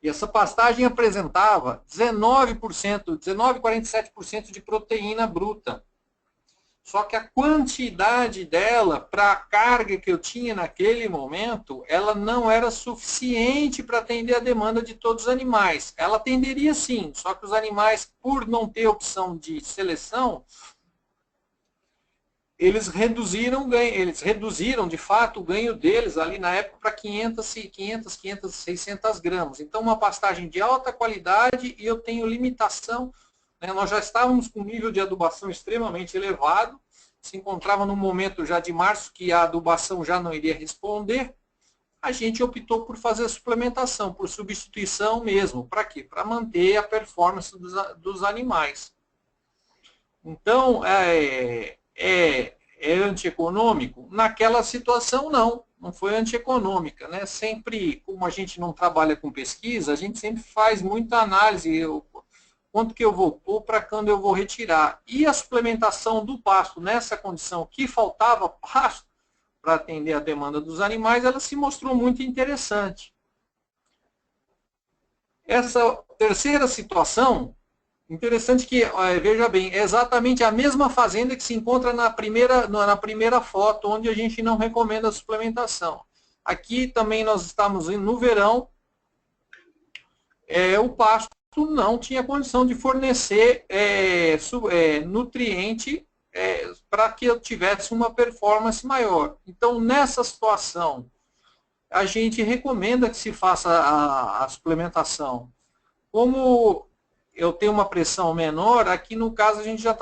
e essa pastagem apresentava 19,47% de proteína bruta. Só que a quantidade dela, para a carga que eu tinha naquele momento, ela não era suficiente para atender a demanda de todos os animais. Ela atenderia sim, só que os animais, por não ter opção de seleção, eles reduziram de fato o ganho deles ali na época para 500, 600 gramas. Então, uma pastagem de alta qualidade e eu tenho limitação, né? Nós já estávamos com um nível de adubação extremamente elevado, se encontrava no momento já de março que a adubação já não iria responder, a gente optou por fazer a suplementação, por substituição mesmo. Para quê? Para manter a performance dos animais. Então, é antieconômico? Naquela situação, não foi antieconômica, né? Sempre, como a gente não trabalha com pesquisa, a gente sempre faz muita análise, quanto que eu vou pôr para quando eu vou retirar. E a suplementação do pasto nessa condição que faltava pasto para atender a demanda dos animais, ela se mostrou muito interessante. Essa terceira situação, interessante que, veja bem, é exatamente a mesma fazenda que se encontra na primeira foto, onde a gente não recomenda a suplementação. Aqui também nós estamos no verão, o pasto não tinha condição de fornecer nutriente para que eu tivesse uma performance maior. Então, nessa situação, a gente recomenda que se faça a suplementação. Como eu tenho uma pressão menor, aqui no caso a gente já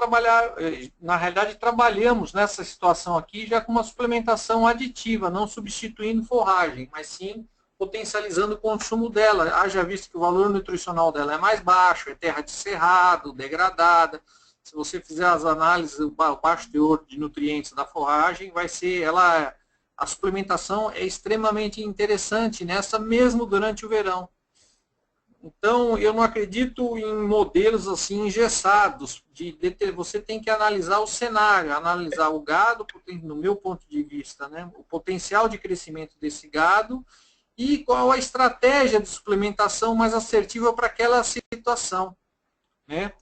na realidade trabalhamos nessa situação aqui já com uma suplementação aditiva, não substituindo forragem, mas sim potencializando o consumo dela. Haja visto que o valor nutricional dela é mais baixo, é terra de cerrado, degradada. Se você fizer as análises, o baixo teor de nutrientes da forragem, a suplementação é extremamente interessante nessa, mesmo durante o verão. Então, eu não acredito em modelos assim engessados. Você tem que analisar o cenário, analisar o gado, no meu ponto de vista, né, o potencial de crescimento desse gado e qual a estratégia de suplementação mais assertiva para aquela situação, né?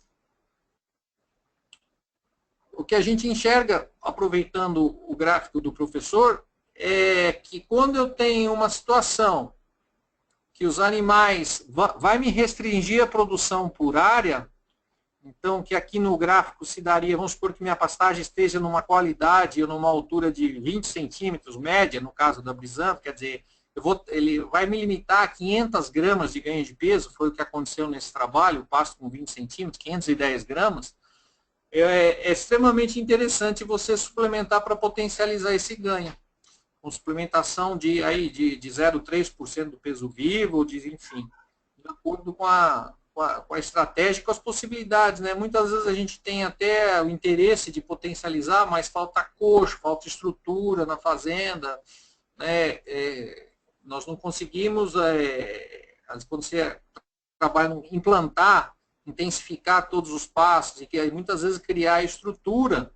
O que a gente enxerga, aproveitando o gráfico do professor, é que quando eu tenho uma situação que os animais vai me restringir a produção por área, então que aqui no gráfico se daria, vamos supor que minha pastagem esteja numa qualidade ou numa altura de 20 centímetros, média, no caso da Brizamp, quer dizer, ele vai me limitar a 500 gramas de ganho de peso, foi o que aconteceu nesse trabalho, o pasto com 20 centímetros, 510 gramas, é extremamente interessante você suplementar para potencializar esse ganho. Com suplementação de 0,3% do peso vivo, enfim, de acordo com a estratégia, com as possibilidades, né? Muitas vezes a gente tem até o interesse de potencializar, mas falta coxo, falta estrutura na fazenda, né? Nós não conseguimos, quando você trabalha em implantar, intensificar todos os passos, e que muitas vezes criar estrutura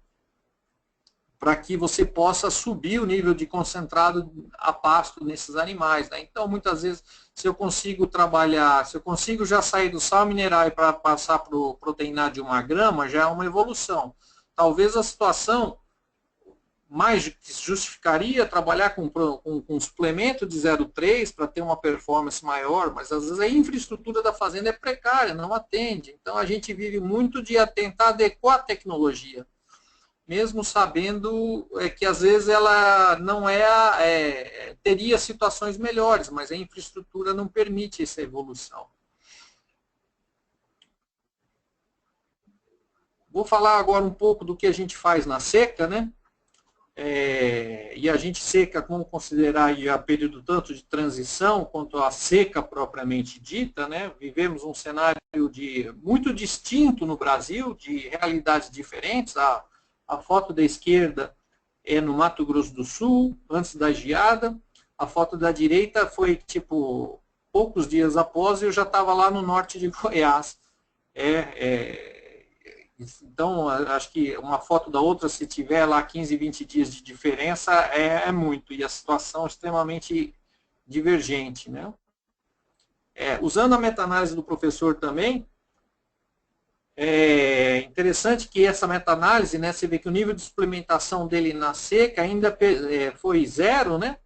para que você possa subir o nível de concentrado a pasto nesses animais, né? Então, muitas vezes, se eu consigo trabalhar, se eu consigo já sair do sal mineral para passar para o proteinar de 1 grama, já é uma evolução. Talvez a situação mais que justificaria trabalhar com um suplemento de 0,3 para ter uma performance maior, mas às vezes a infraestrutura da fazenda é precária, não atende. Então, a gente vive muito de tentar adequar a tecnologia, mesmo sabendo que às vezes ela não teria situações melhores, mas a infraestrutura não permite essa evolução. Vou falar agora um pouco do que a gente faz na seca, né? E a gente seca, vamos considerar aí a período tanto de transição quanto a seca propriamente dita, né? Vivemos um cenário muito distinto no Brasil, de realidades diferentes. A foto da esquerda é no Mato Grosso do Sul, antes da geada. A foto da direita foi, tipo, poucos dias após, e eu já estava lá no norte de Goiás. Então, acho que uma foto da outra, se tiver lá 15, 20 dias de diferença, é muito. E a situação é extremamente divergente, né? Usando a meta-análise do professor também, é interessante que essa meta-análise, né, você vê que o nível de suplementação dele na seca ainda foi 0, né,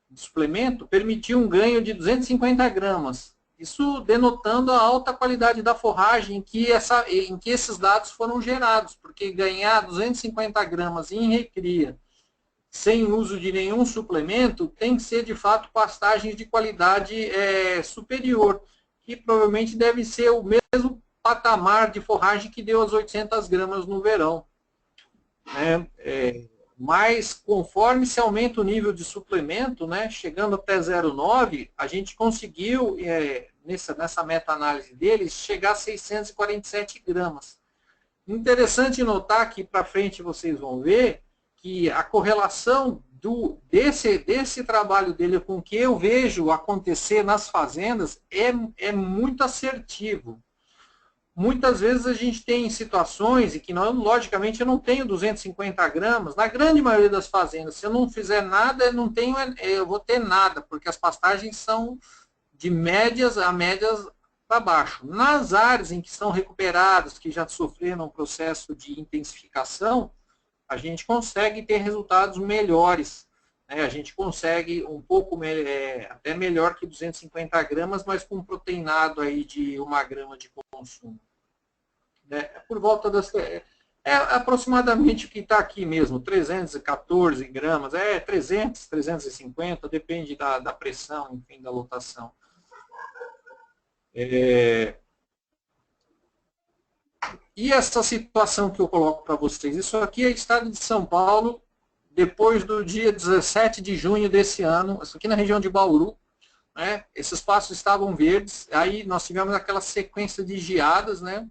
de suplemento, permitiu um ganho de 250 gramas. Isso denotando a alta qualidade da forragem em que esses dados foram gerados, porque ganhar 250 gramas em recria, sem uso de nenhum suplemento, tem que ser de fato pastagens de qualidade superior, que provavelmente deve ser o mesmo patamar de forragem que deu as 800 gramas no verão, né? Mas conforme se aumenta o nível de suplemento, né, chegando até 0,9, a gente conseguiu, nessa meta-análise deles, chegar a 647 gramas. Interessante notar que para frente vocês vão ver que a correlação desse trabalho dele com o que eu vejo acontecer nas fazendas é muito assertivo. Muitas vezes a gente tem situações em que, logicamente, eu não tenho 250 gramas. Na grande maioria das fazendas, se eu não fizer nada, eu vou ter nada, porque as pastagens são de médias a médias para baixo. Nas áreas em que são recuperadas, que já sofreram um processo de intensificação, a gente consegue ter resultados melhores, né? A gente consegue um pouco até melhor que 250 gramas, mas com um proteinado aí de 1 grama de consumo. Né? Por volta das... aproximadamente o que está aqui mesmo, 314 gramas, 300, 350, depende da pressão, enfim, da lotação. E essa situação que eu coloco para vocês, isso aqui é estado de São Paulo, depois do dia 17 de junho desse ano, isso aqui na região de Bauru, né? Esses pastos estavam verdes, aí nós tivemos aquela sequência de geadas, né?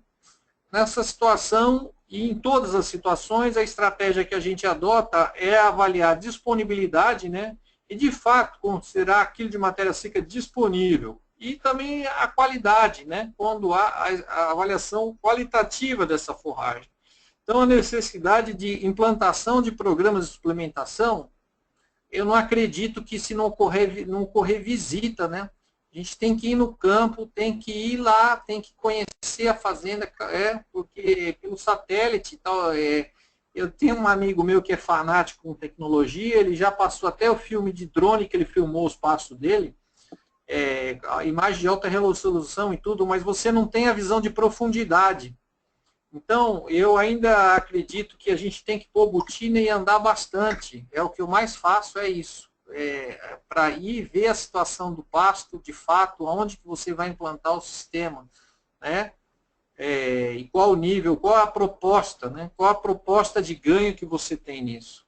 Nessa situação, e em todas as situações, a estratégia que a gente adota é avaliar a disponibilidade, né? E, de fato, considerar aquilo de matéria seca disponível. E também a qualidade, né? Quando há a avaliação qualitativa dessa forragem. Então, a necessidade de implantação de programas de suplementação, eu não acredito que se não ocorrer visita, né? A gente tem que ir no campo, tem que ir lá, tem que conhecer a fazenda, porque pelo satélite e tal, eu tenho um amigo meu que é fanático com tecnologia, ele já passou até o filme de drone que ele filmou os passos dele, a imagem de alta resolução e tudo, mas você não tem a visão de profundidade. Então, eu ainda acredito que a gente tem que pôr botina e andar bastante. O que eu mais faço é isso. Para ir ver a situação do pasto, de fato, onde que você vai implantar o sistema, né? E qual o nível, qual a proposta, né? Qual a proposta de ganho que você tem nisso.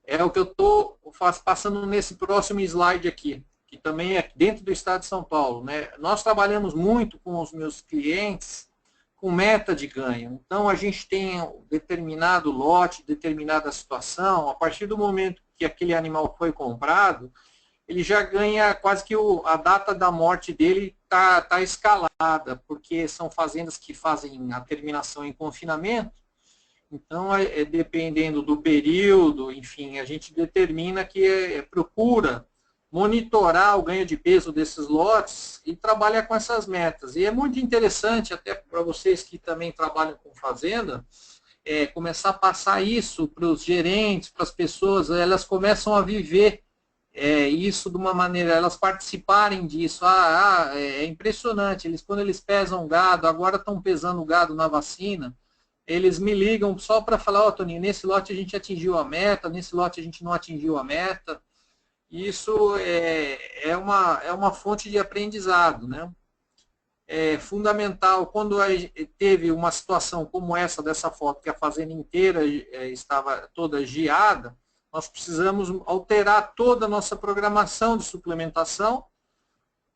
É o que eu estou passando nesse próximo slide aqui, que também é dentro do estado de São Paulo, né? Nós trabalhamos muito com os meus clientes com meta de ganho. Então, a gente tem um determinado lote, determinada situação, a partir do momento que aquele animal foi comprado, ele já ganha quase que a data da morte dele tá escalada, porque são fazendas que fazem a terminação em confinamento, então, dependendo do período, enfim, a gente determina que procura monitorar o ganho de peso desses lotes e trabalhar com essas metas. E é muito interessante, até para vocês que também trabalham com fazenda, começar a passar isso para os gerentes, para as pessoas, elas começam a viver isso de uma maneira, elas participarem disso. É impressionante, quando eles pesam gado, agora estão pesando o gado na vacina, eles me ligam só para falar, Toninho, nesse lote a gente atingiu a meta, nesse lote a gente não atingiu a meta. Isso é uma fonte de aprendizado, né? É fundamental, quando teve uma situação como essa, dessa foto, que a fazenda inteira estava toda geada, nós precisamos alterar toda a nossa programação de suplementação,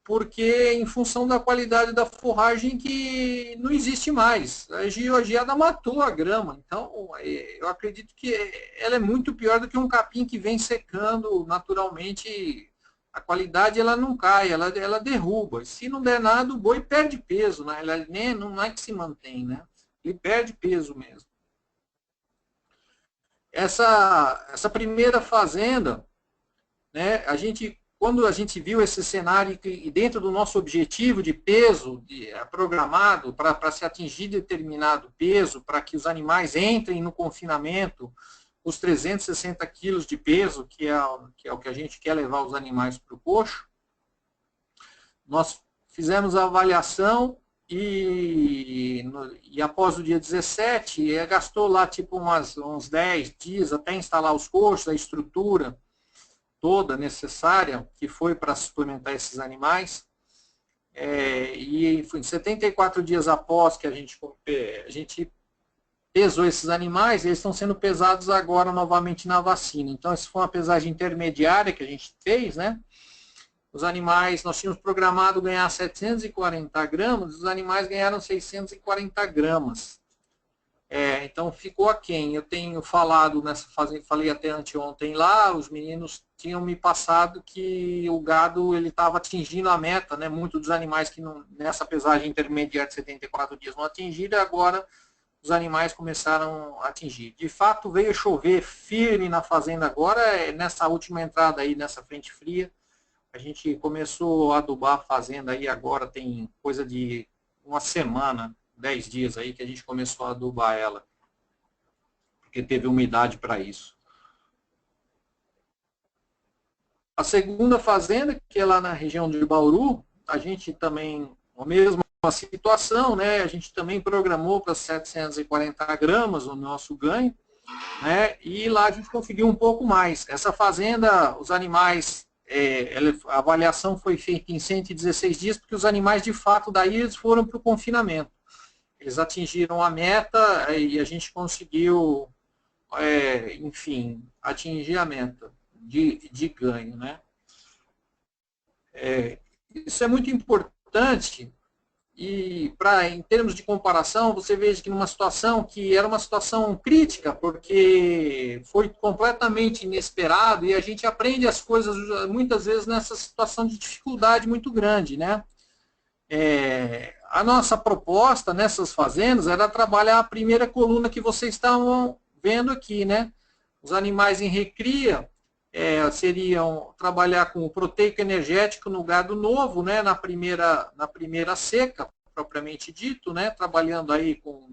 porque em função da qualidade da forragem que não existe mais. A geada matou a grama, então eu acredito que ela é muito pior do que um capim que vem secando naturalmente. A qualidade ela não cai, ela derruba. Se não der nada, o boi perde peso, né? Não é que se mantém, né? Ele perde peso mesmo. Essa primeira fazenda, né, quando a gente viu esse cenário e dentro do nosso objetivo de peso programado para se atingir determinado peso, para que os animais entrem no confinamento, os 360 quilos de peso, que é o que a gente quer levar os animais para o coxo, nós fizemos a avaliação e após o dia 17, gastou lá tipo uns 10 dias até instalar os coxos, a estrutura toda necessária que foi para suplementar esses animais. E foi 74 dias após que a gente pesou esses animais, eles estão sendo pesados agora novamente na vacina. Então, essa foi uma pesagem intermediária que a gente fez, né? Os animais, nós tínhamos programado ganhar 740 gramas, os animais ganharam 640 gramas. Então, ficou aquém. Eu tenho falado, falei até anteontem lá, os meninos tinham me passado que o gado estava atingindo a meta, né? Muitos dos animais que nessa pesagem intermediária de 74 dias não atingiram, agora os animais começaram a atingir. De fato, veio chover firme na fazenda agora, nessa última entrada aí, nessa frente fria, a gente começou a adubar a fazenda aí agora, tem coisa de uma semana, 10 dias aí que a gente começou a adubar ela, porque teve umidade para isso. A segunda fazenda, que é lá na região de Bauru, a gente também, a mesma situação, né? A gente também programou para 740 gramas o nosso ganho, né? E lá a gente conseguiu um pouco mais. Essa fazenda, os animais, a avaliação foi feita em 116 dias, porque os animais, de fato, daí eles foram para o confinamento. Eles atingiram a meta e a gente conseguiu, enfim, atingir a meta de ganho, né? Isso é muito importante. E em termos de comparação, você veja que numa situação que era uma situação crítica, porque foi completamente inesperado e a gente aprende as coisas muitas vezes nessa situação de dificuldade muito grande, né? A nossa proposta nessas fazendas era trabalhar a primeira coluna que vocês estavam vendo aqui, né? Os animais em recria seriam trabalhar com o proteico energético no gado novo, né, na primeira seca, propriamente dito, né, trabalhando aí com...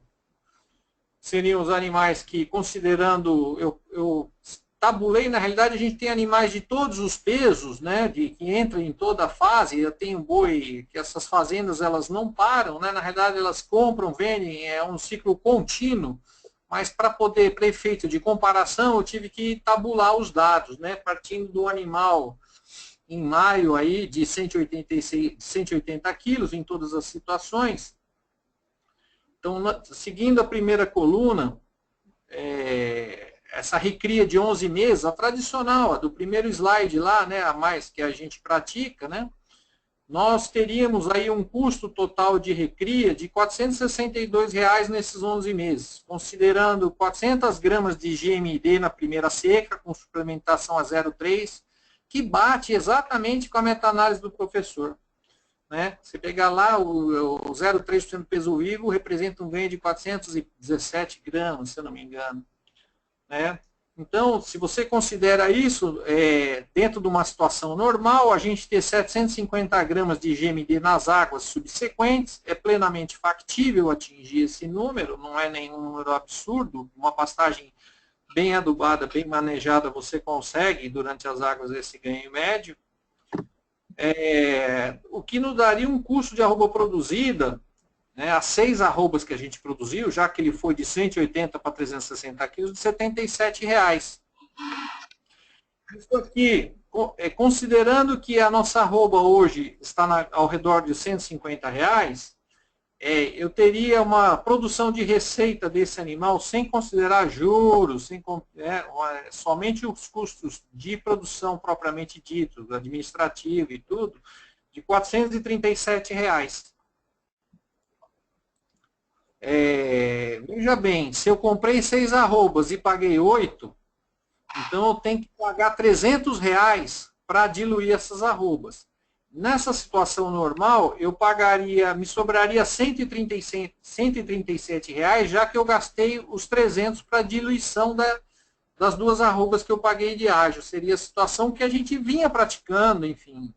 Seriam os animais que, considerando... Eu tabulei, na realidade, a gente tem animais de todos os pesos, né, que entram em toda a fase. Eu tenho boi, que essas fazendas, elas não param, né, na realidade, elas compram, vendem, é um ciclo contínuo. Mas para efeito de comparação, eu tive que tabular os dados, né? Partindo do animal em maio aí de 180 quilos em todas as situações. Então, seguindo a primeira coluna, essa recria de 11 meses, a tradicional, a do primeiro slide lá, né? A mais que a gente pratica, né? Nós teríamos aí um custo total de recria de R$ 462 nesses 11 meses, considerando 400 gramas de GMD na primeira seca, com suplementação a 0,3, que bate exatamente com a meta-análise do professor. Né? Você pegar lá o 0,3% do peso vivo, representa um ganho de 417 gramas, se eu não me engano. Né? Então, se você considera isso, dentro de uma situação normal, a gente ter 750 gramas de GMD nas águas subsequentes, é plenamente factível atingir esse número, não é nenhum número absurdo, uma pastagem bem adubada, bem manejada, você consegue, durante as águas, esse ganho médio. O que nos daria um custo de arroba produzida, né, as 6 arrobas que a gente produziu, já que ele foi de 180 para 360 quilos, de R$ 77. Isso aqui, considerando que a nossa arroba hoje está ao redor de R$ 150, eu teria uma produção de receita desse animal sem considerar juros, somente os custos de produção propriamente dito, administrativo e tudo, de R$ 437. Veja bem, se eu comprei 6 arrobas e paguei 8, então eu tenho que pagar R$ 300 para diluir essas arrobas. Nessa situação normal, me sobraria R$ 137, já que eu gastei os 300 para diluição das 2 arrobas que eu paguei de ágio. Seria a situação que a gente vinha praticando, enfim,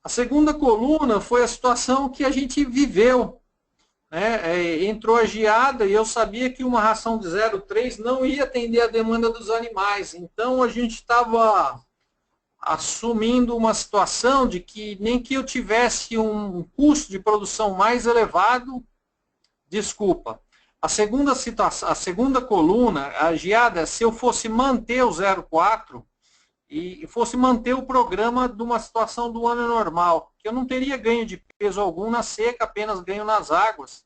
A segunda coluna foi a situação que a gente viveu. Entrou a geada e eu sabia que uma ração de 0,3 não ia atender a demanda dos animais. Então, a gente estava assumindo uma situação de que nem que eu tivesse um custo de produção mais elevado, a segunda coluna, a geada, se eu fosse manter o 0,4, e fosse manter o programa de uma situação do ano normal, que eu não teria ganho de peso algum na seca, apenas ganho nas águas.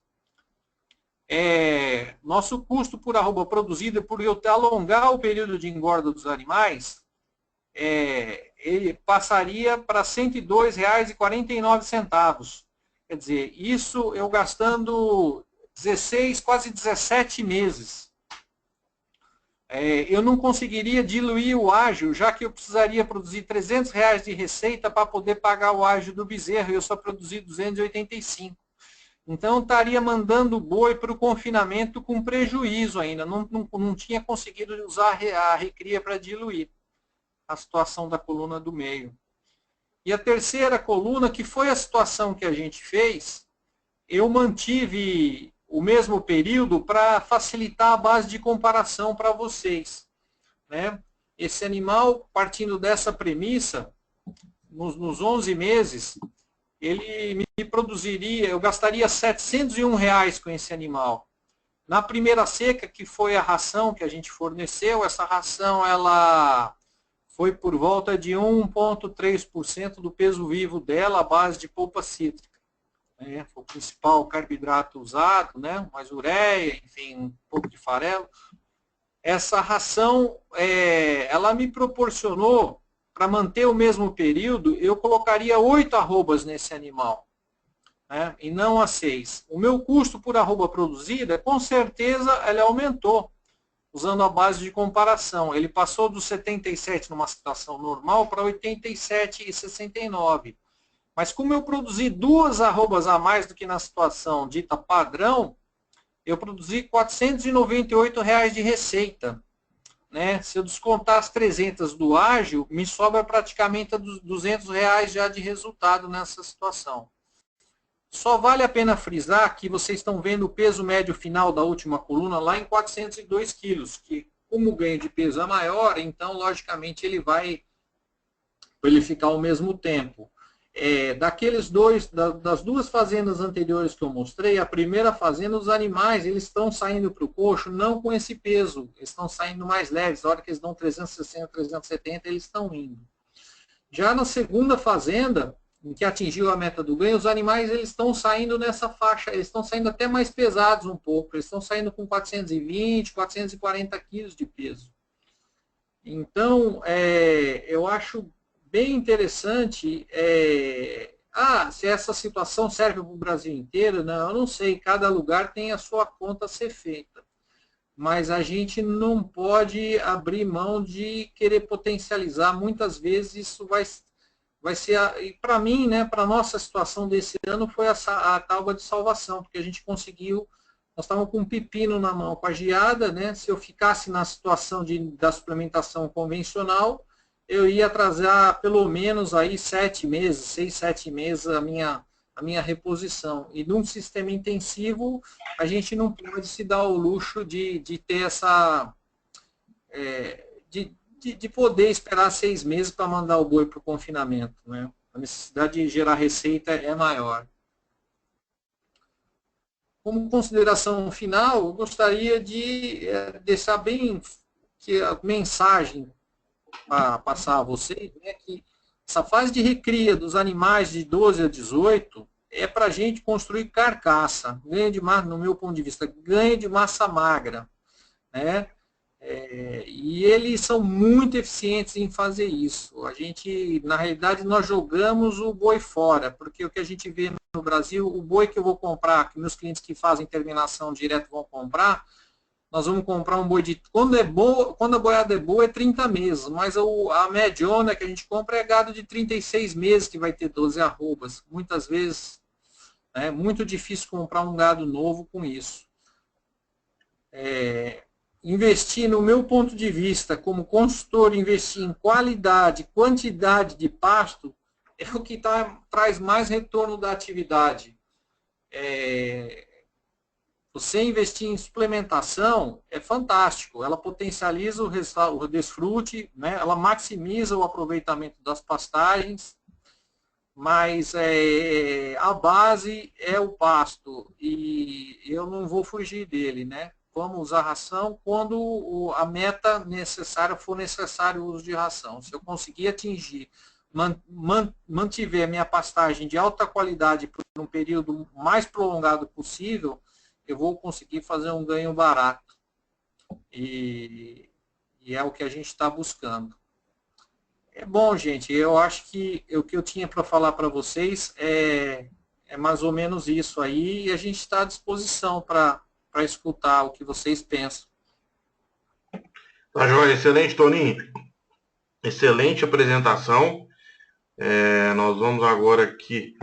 Nosso custo por arroba produzida, por eu alongar o período de engorda dos animais, ele passaria para R$ 102,49. Quer dizer, isso eu gastando 16, quase 17 meses. Eu não conseguiria diluir o ágio, já que eu precisaria produzir R$ 300 de receita para poder pagar o ágio do bezerro, e eu só produzi 285. Então, eu estaria mandando o boi para o confinamento com prejuízo ainda, não tinha conseguido usar a recria para diluir a situação da coluna do meio. E a terceira coluna, que foi a situação que a gente fez, eu mantive o mesmo período para facilitar a base de comparação para vocês, né? Esse animal, partindo dessa premissa, nos 11 meses, ele me produziria, eu gastaria R$ 701 com esse animal. Na primeira seca, que foi a ração que a gente forneceu, essa ração ela foi por volta de 1,3% do peso vivo dela, à base de polpa cítrica. Foi o principal carboidrato usado, né? Mais ureia, enfim, um pouco de farelo. Essa ração, ela me proporcionou, para manter o mesmo período, eu colocaria 8 arrobas nesse animal, né? E não a 6. O meu custo por arroba produzida, com certeza, ele aumentou, usando a base de comparação. Ele passou dos 77 numa situação normal para 87,69. Mas como eu produzi 2 arrobas a mais do que na situação dita padrão, eu produzi R$ 498 de receita, né? Se eu descontar as 300 do ágil, me sobra praticamente R$ 200 já de resultado nessa situação. Só vale a pena frisar que vocês estão vendo o peso médio final da última coluna lá em 402 quilos, que como o ganho de peso é maior, então logicamente ele vai ficar ao mesmo tempo. Das 2 fazendas anteriores que eu mostrei, a primeira fazenda, os animais eles estão saindo para o coxo não com esse peso, eles estão saindo mais leves, na hora que eles dão 360, 370, eles estão indo. Já na segunda fazenda, em que atingiu a meta do ganho, os animais eles estão saindo nessa faixa, eles estão saindo até mais pesados um pouco, eles estão saindo com 420, 440 quilos de peso. Então, eu acho bem interessante. Se essa situação serve para o Brasil inteiro, não, eu não sei, cada lugar tem a sua conta a ser feita. Mas a gente não pode abrir mão de querer potencializar. Muitas vezes isso vai ser, e para mim, né, para a nossa situação desse ano, foi a tábua de salvação, porque a gente conseguiu, nós estávamos com um pepino na mão com a geada, né? Se eu ficasse na situação da suplementação convencional, eu ia atrasar pelo menos aí 7 meses, 6, 7 meses a minha reposição. E num sistema intensivo, a gente não pode se dar o luxo de ter essa... de poder esperar 6 meses para mandar o boi para o confinamento, né? A necessidade de gerar receita é maior. Como consideração final, eu gostaria de deixar bem que a mensagem para passar a vocês, né, que essa fase de recria dos animais de 12 a 18 é para a gente construir carcaça, ganho de massa, no meu ponto de vista, ganho de massa magra, né? E eles são muito eficientes em fazer isso. A gente, na realidade, nós jogamos o boi fora, porque o que a gente vê no Brasil, o boi que eu vou comprar, que meus clientes que fazem terminação direto vão comprar, nós vamos comprar um boi de... Quando a boiada é boa, é 30 meses, mas a mediana que a gente compra é gado de 36 meses, que vai ter 12 arrobas. Muitas vezes é muito difícil comprar um gado novo com isso. Investir, no meu ponto de vista, como consultor, investir em qualidade, quantidade de pasto, é o que traz mais retorno da atividade. Você investir em suplementação é fantástico, ela potencializa o desfrute, né? Ela maximiza o aproveitamento das pastagens, mas a base é o pasto, e eu não vou fugir dele, né? vamos usar ração quando a meta necessária for necessário o uso de ração. Se eu conseguir atingir, mantiver a minha pastagem de alta qualidade por um período mais prolongado possível, eu vou conseguir fazer um ganho barato. E é o que a gente está buscando. É bom, gente, eu acho que o que eu tinha para falar para vocês é mais ou menos isso aí, e a gente está à disposição para escutar o que vocês pensam. Tá, joia, excelente, Toninho. Excelente apresentação. Nós vamos agora aqui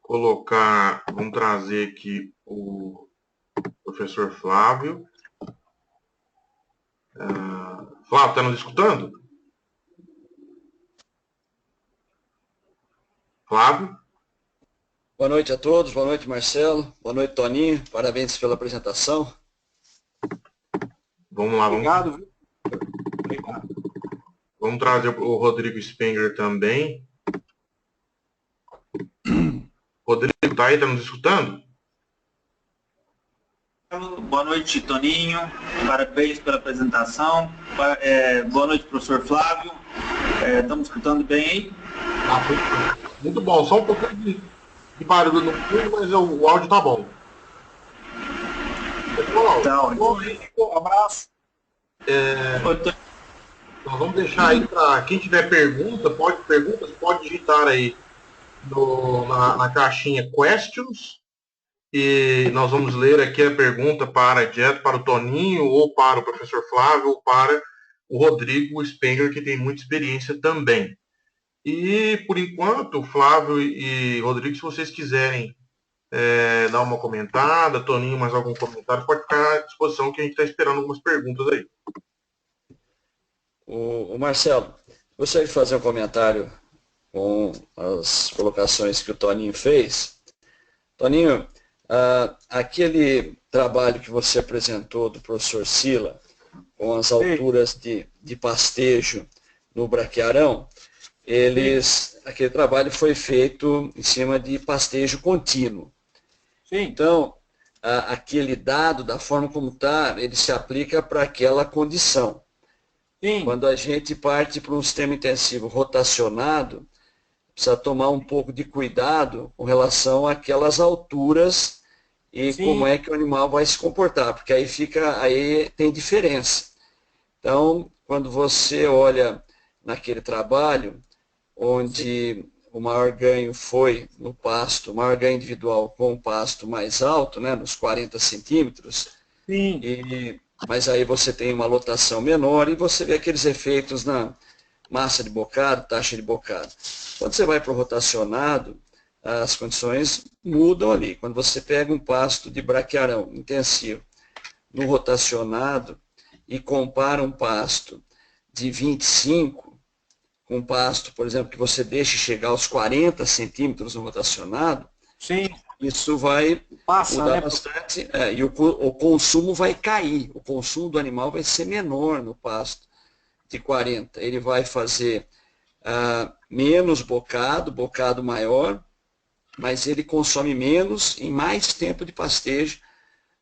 vamos trazer aqui o professor Flávio. Flávio, está nos escutando? Flávio? Boa noite a todos, boa noite Marcelo, boa noite Toninho, parabéns pela apresentação. Vamos lá, obrigado, viu? Obrigado. Vamos trazer o Rodrigo Spenger também. Rodrigo, tá aí, tá nos escutando? Boa noite, Toninho. Parabéns pela apresentação. Boa noite, professor Flávio. Estamos escutando bem aí? Muito bom. Só um pouquinho de barulho no fundo, mas o áudio tá bom. Então, um abraço. Nós vamos deixar aí para quem tiver perguntas, pode digitar aí na caixinha questions. E nós vamos ler aqui a pergunta direto para o Toninho, ou para o professor Flávio, ou para o Rodrigo Spenger, que tem muita experiência também. E, por enquanto, Flávio e Rodrigo, se vocês quiserem dar uma comentada, Toninho, mais algum comentário, pode ficar à disposição, que a gente está esperando algumas perguntas aí. O Marcelo, gostaria de fazer um comentário com as colocações que o Toninho fez. Toninho, aquele trabalho que você apresentou do professor Sila, com as alturas de pastejo no braquiarão, aquele trabalho foi feito em cima de pastejo contínuo. Sim. Então, aquele dado, da forma como está, ele se aplica para aquela condição. Sim. Quando a gente parte para um sistema intensivo rotacionado, precisa tomar um pouco de cuidado com relação àquelas alturas e Sim. como é que o animal vai se comportar, porque aí tem diferença. Então, quando você olha naquele trabalho, onde o maior ganho foi no pasto, o maior ganho individual com o pasto mais alto, né, nos 40 centímetros, Sim. mas aí você tem uma lotação menor e você vê aqueles efeitos na massa de bocado, taxa de bocado. Quando você vai para o rotacionado, as condições mudam ali. Quando você pega um pasto de braquiarão intensivo no rotacionado e compara um pasto de 25 com um pasto, por exemplo, que você deixe chegar aos 40 centímetros no rotacionado, sim, isso vai mudar, né, bastante, e o consumo vai cair, o consumo do animal vai ser menor no pasto de 40. Ele vai fazer menos bocado maior, mas ele consome menos em mais tempo de pastejo,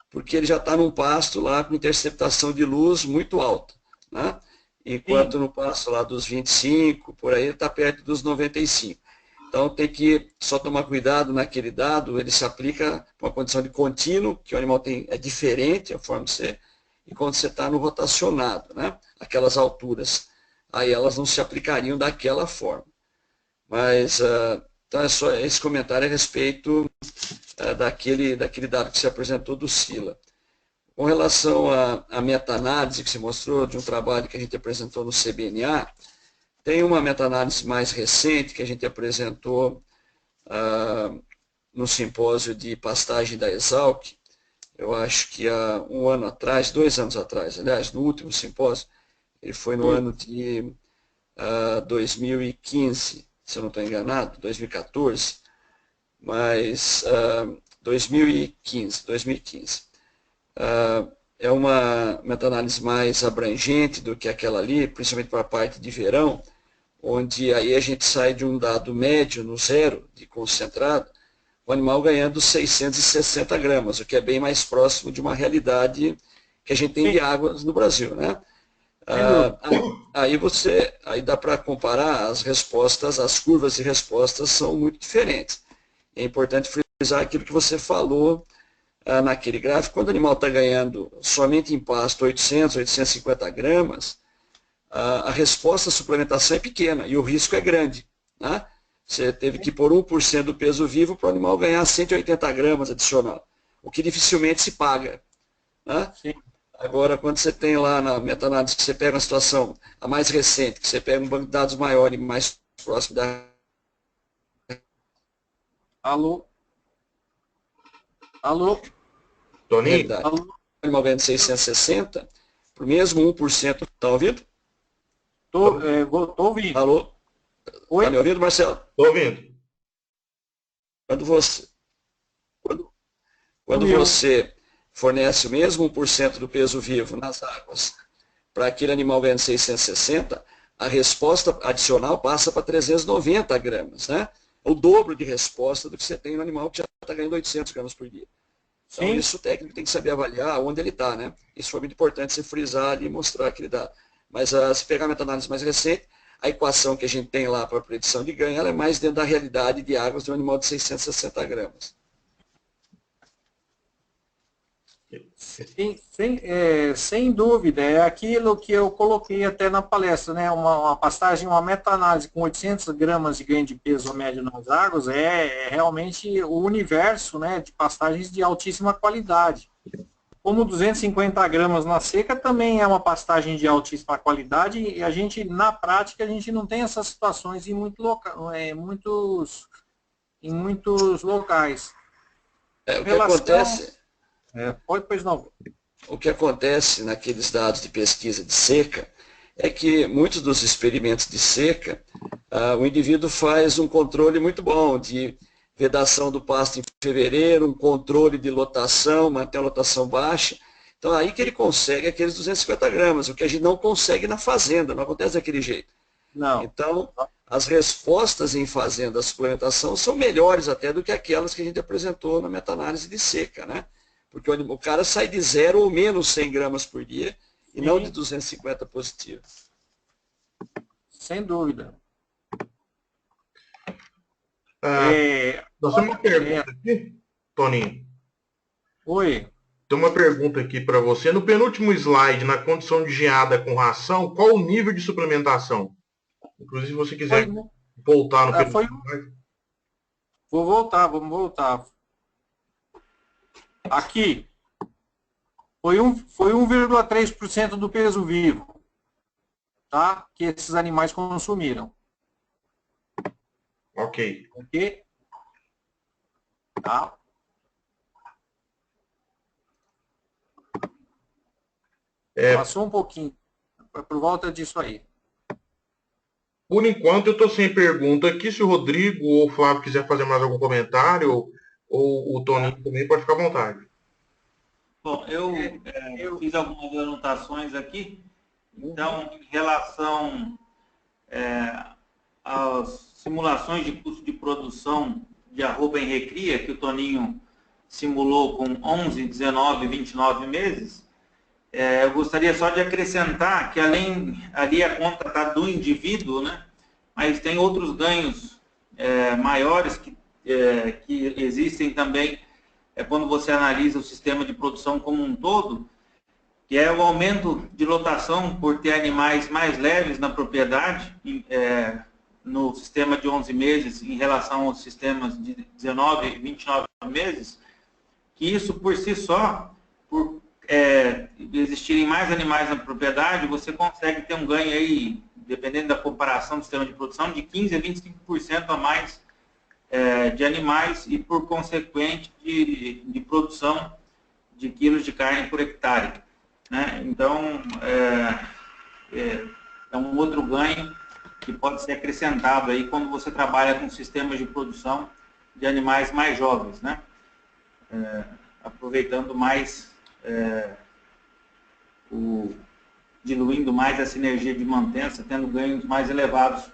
porque ele já está num pasto lá com interceptação de luz muito alta, né? Enquanto no pasto lá dos 25, por aí, ele está perto dos 95. Então tem que só tomar cuidado naquele dado, ele se aplica para uma condição de contínuo, que o animal é diferente a forma de ser, e quando você está no rotacionado, né? Aquelas alturas, aí elas não se aplicariam daquela forma. Mas, então é só esse comentário a respeito daquele dado que se apresentou do Sila. Com relação à meta-análise que se mostrou, de um trabalho que a gente apresentou no CBNA, tem uma meta-análise mais recente que a gente apresentou no simpósio de pastagem da Exalc, eu acho que há 2 anos atrás, aliás, no último simpósio, ele foi no ano de 2015, se eu não estou enganado, 2014, mas 2015. É uma meta-análise mais abrangente do que aquela ali, principalmente para a parte de verão, onde aí a gente sai de um dado médio no zero de concentrado, o animal ganhando 660 gramas, o que é bem mais próximo de uma realidade que a gente tem de águas no Brasil, né? Aí dá para comparar as respostas, as curvas de respostas são muito diferentes. É importante frisar aquilo que você falou naquele gráfico. Quando o animal está ganhando somente em pasto 800, 850 gramas, a resposta à suplementação é pequena e o risco é grande, né? Você teve que pôr 1% do peso vivo para o animal ganhar 180 gramas adicional, o que dificilmente se paga, né? Sim. Agora, quando você tem lá na meta-análise que você pega uma situação, a mais recente, que você pega um banco de dados maior e mais próximo da Alô? Alô? Toninho? realidade. Alô? O animal ganha de 660, por mesmo 1%. Está ouvindo? Tô ouvindo. Alô? Oi? Está me ouvindo, Marcelo? Estou ouvindo. Quando você fornece o mesmo 1% do peso vivo nas águas para aquele animal ganhando 660, a resposta adicional passa para 390 gramas, né? O dobro de resposta do que você tem no animal que já está ganhando 800 gramas por dia. Então, isso o técnico tem que saber avaliar onde ele está, né? Isso foi muito importante você frisar ali e mostrar que ele dá. Mas se pegar a meta-análise mais recente, a equação que a gente tem lá para a predição de ganho, ela é mais dentro da realidade de águas de um animal de 660 gramas. Sim, sem dúvida, é aquilo que eu coloquei até na palestra, né? Uma pastagem, uma meta-análise com 800 gramas de ganho de peso médio nas águas é realmente o universo, né, de pastagens de altíssima qualidade. Como 250 gramas na seca também é uma pastagem de altíssima qualidade e a gente, na prática, a gente não tem essas situações em muitos locais. O que acontece... Pois não. O que acontece naqueles dados de pesquisa de seca é que muitos dos experimentos de seca, o indivíduo faz um controle muito bom de vedação do pasto em fevereiro, um controle de lotação, manter a lotação baixa. Então, aí que ele consegue aqueles 250 gramas, o que a gente não consegue na fazenda, não acontece daquele jeito. Não. Então, as respostas em fazenda da suplementação são melhores até do que aquelas que a gente apresentou na meta-análise de seca, né? Porque o cara sai de 0 ou menos 100 gramas por dia e não de 250 positivo. Sem dúvida. Nós temos uma pergunta aqui, Toninho. Oi. Tem uma pergunta aqui para você. No penúltimo slide, na condição de geada com ração, qual o nível de suplementação? Inclusive, se você quiser voltar no penúltimo slide. Vamos voltar. Aqui, foi 1,3% do peso vivo, tá? Que esses animais consumiram. Ok. Ok? Tá? Passou um pouquinho, por volta disso aí. Por enquanto, eu estou sem pergunta aqui. Se o Rodrigo ou o Flávio quiser fazer mais algum comentário, ou o Toninho também, pode ficar à vontade. Bom, eu fiz algumas anotações aqui. Então, em relação às simulações de custo de produção de arroba em recria, que o Toninho simulou com 11, 19, 29 meses, eu gostaria só de acrescentar que ali a conta está do indivíduo, né? Mas tem outros ganhos maiores que existem também quando você analisa o sistema de produção como um todo, que é o aumento de lotação por ter animais mais leves na propriedade, no sistema de 11 meses em relação aos sistemas de 19 e 29 meses, que isso por si só, por existirem mais animais na propriedade, você consegue ter um ganho aí, dependendo da comparação do sistema de produção, de 15% a 25% a mais de animais e, por consequente, de produção de quilos de carne por hectare, né? Então, é um outro ganho que pode ser acrescentado aí quando você trabalha com sistemas de produção de animais mais jovens, né? Aproveitando mais, diluindo mais essa energia de mantença, tendo ganhos mais elevados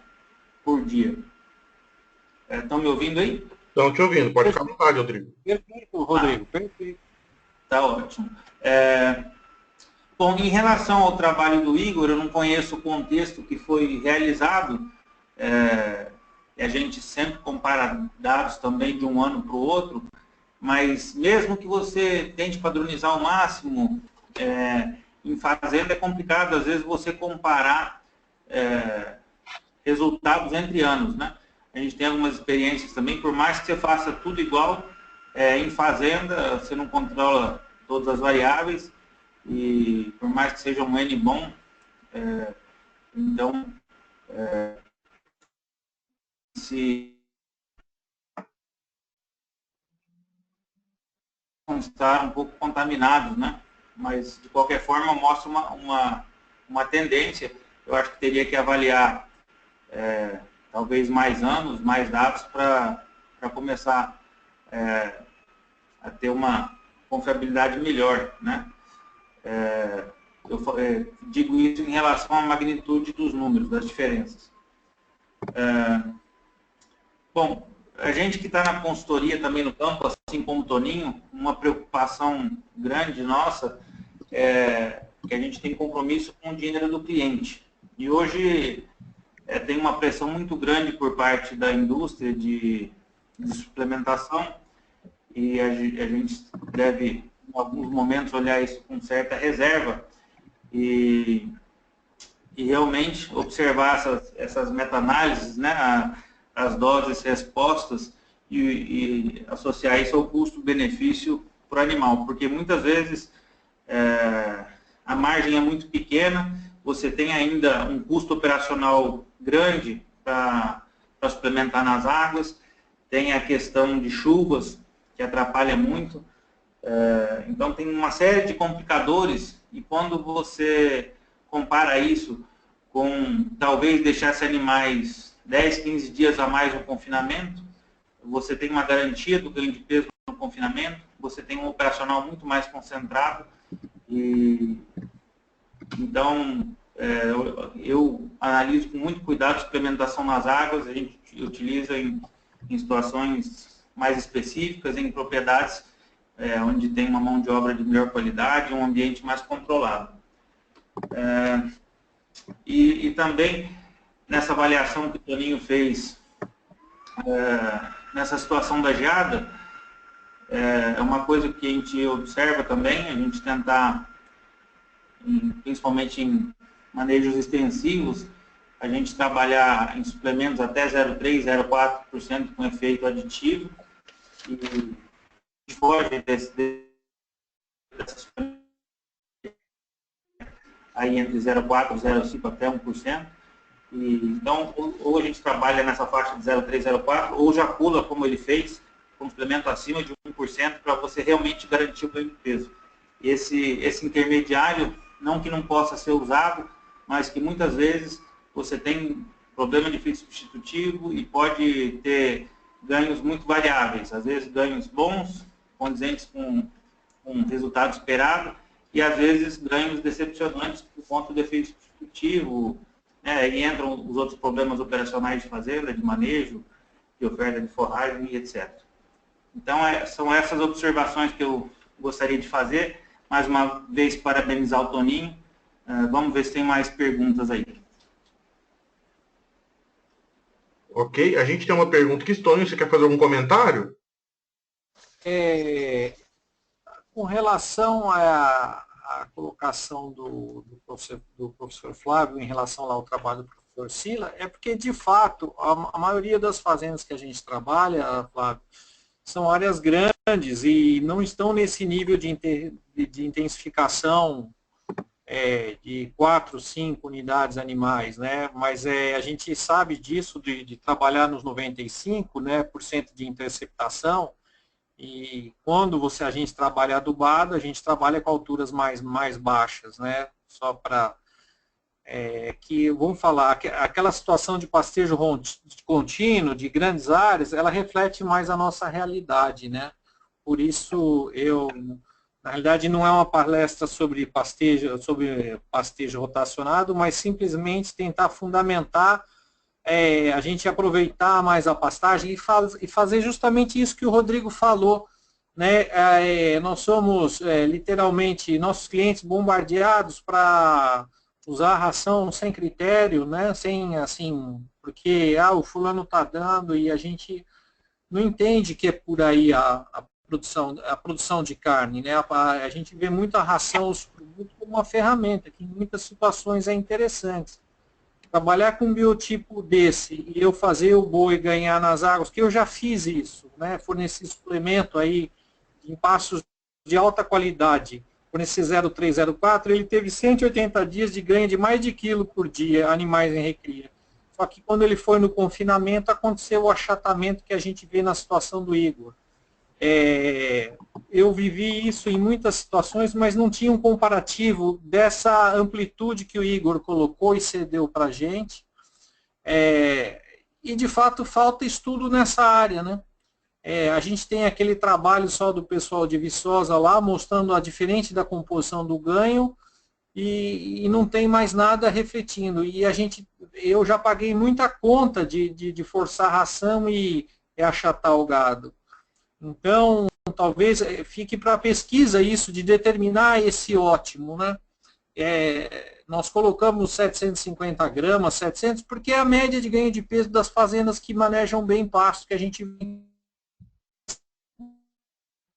por dia. Estão me ouvindo aí? Estão te ouvindo, pode ficar à vontade, Rodrigo. Perfeito, Rodrigo, perfeito. Tá ótimo. Bom, em relação ao trabalho do Igor, eu não conheço o contexto que foi realizado, a gente sempre compara dados também de um ano para o outro, mas mesmo que você tente padronizar ao máximo, em fazenda é complicado, às vezes, você comparar resultados entre anos, né? A gente tem algumas experiências também, por mais que você faça tudo igual, em fazenda você não controla todas as variáveis, e por mais que seja um N bom, então, se estar um pouco contaminados, né? Mas, de qualquer forma, mostra uma tendência. Eu acho que teria que avaliar, talvez, mais anos, mais dados, para começar a ter uma confiabilidade melhor, né? Eu digo isso em relação à magnitude dos números, das diferenças. Bom, a gente que está na consultoria também no campo, assim como o Toninho, uma preocupação grande nossa é que a gente tem compromisso com o dinheiro do cliente. E hoje tem uma pressão muito grande por parte da indústria de suplementação, e a gente deve, em alguns momentos, olhar isso com certa reserva e realmente observar essas meta-análises, né, as doses respostas, e associar isso ao custo-benefício para o animal, porque muitas vezes a margem é muito pequena, você tem ainda um custo operacional grande para suplementar nas águas, tem a questão de chuvas, que atrapalha muito, então tem uma série de complicadores, e quando você compara isso com talvez deixasse animais 10, 15 dias a mais no confinamento, você tem uma garantia do ganho de peso no confinamento, você tem um operacional muito mais concentrado, e então eu analiso com muito cuidado a suplementação nas águas, a gente utiliza em situações mais específicas, em propriedades onde tem uma mão de obra de melhor qualidade, um ambiente mais controlado. E também, nessa avaliação que o Toninho fez, nessa situação da geada, é uma coisa que a gente observa também, a gente tentar, principalmente em manejos extensivos, a gente trabalhar em suplementos até 0,3%, 0,4% com efeito aditivo, e foge aí entre 0,4%, 0,5% até 1%. Então, ou a gente trabalha nessa faixa de 0,3%, 0,4%, ou já pula, como ele fez, complemento acima de 1%, para você realmente garantir o ganho de peso. Esse intermediário, não que não possa ser usado, mas que muitas vezes você tem problema de efeito substitutivo e pode ter ganhos muito variáveis, às vezes ganhos bons, condizentes com o resultado esperado, e às vezes ganhos decepcionantes por conta do efeito substitutivo, e entram os outros problemas operacionais de fazenda, de manejo, de oferta de forragem e etc. Então, são essas observações que eu gostaria de fazer. Mais uma vez, parabenizar o Toninho. Vamos ver se tem mais perguntas aí. Ok, a gente tem uma pergunta aqui. Toninho, você quer fazer algum comentário? Com relação à colocação do professor Flávio em relação lá ao trabalho do professor Sila, é porque, de fato, a maioria das fazendas que a gente trabalha, Flávio, são áreas grandes e não estão nesse nível de intensificação de 4, 5 unidades animais, né? Mas a gente sabe disso, de trabalhar nos 95%, né, de interceptação. E quando a gente trabalha adubado, a gente trabalha com alturas mais baixas, né? Só para que, vamos falar, aquela situação de pastejo contínuo, de grandes áreas, ela reflete mais a nossa realidade, né? Por isso, na realidade, não é uma palestra sobre pastejo rotacionado, mas simplesmente tentar fundamentar a gente aproveitar mais a pastagem e fazer justamente isso que o Rodrigo falou, né? Nós somos literalmente nossos clientes bombardeados para usar a ração sem critério, né? Sem assim, porque o fulano está dando e a gente não entende que é por aí a produção de carne, né? A gente vê muita ração, os produtos como uma ferramenta, que em muitas situações é interessante. Trabalhar com um biotipo desse e eu fazer o boi ganhar nas águas, que eu já fiz isso, né? Fornecer suplemento aí em pastos de alta qualidade, fornecer 0304, ele teve 180 dias de ganho de mais de quilo por dia, animais em recria. Só que quando ele foi no confinamento, aconteceu o achatamento que a gente vê na situação do Igor. Eu vivi isso em muitas situações, mas não tinha um comparativo dessa amplitude que o Igor colocou e cedeu para a gente. E, de fato, falta estudo nessa área, né? A gente tem aquele trabalho só do pessoal de Viçosa lá, mostrando a diferente da composição do ganho, e não tem mais nada refletindo. E eu já paguei muita conta de forçar a ração e achatar o gado. Então, talvez fique para pesquisa isso, de determinar esse ótimo, né? Nós colocamos 750 gramas, 700, porque é a média de ganho de peso das fazendas que manejam bem pasto, que a gente vê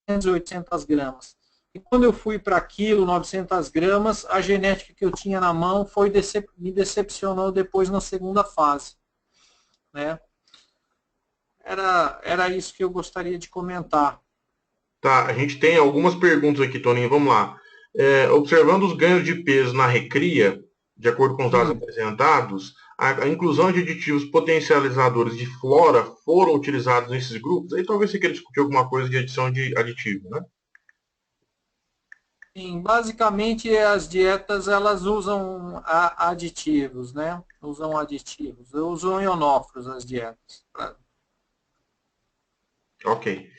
800 gramas. E quando eu fui para quilo, 900 gramas, a genética que eu tinha na mão me decepcionou depois na segunda fase, né? Era isso que eu gostaria de comentar. Tá, a gente tem algumas perguntas aqui, Toninho, vamos lá. Observando os ganhos de peso na recria, de acordo com os dados apresentados, a inclusão de aditivos potencializadores de flora foram utilizados nesses grupos? Aí talvez você queira discutir alguma coisa de adição de aditivo, né? Sim, basicamente as dietas elas usam aditivos, né? Usam aditivos. Usam ionóforos as dietas. Ok.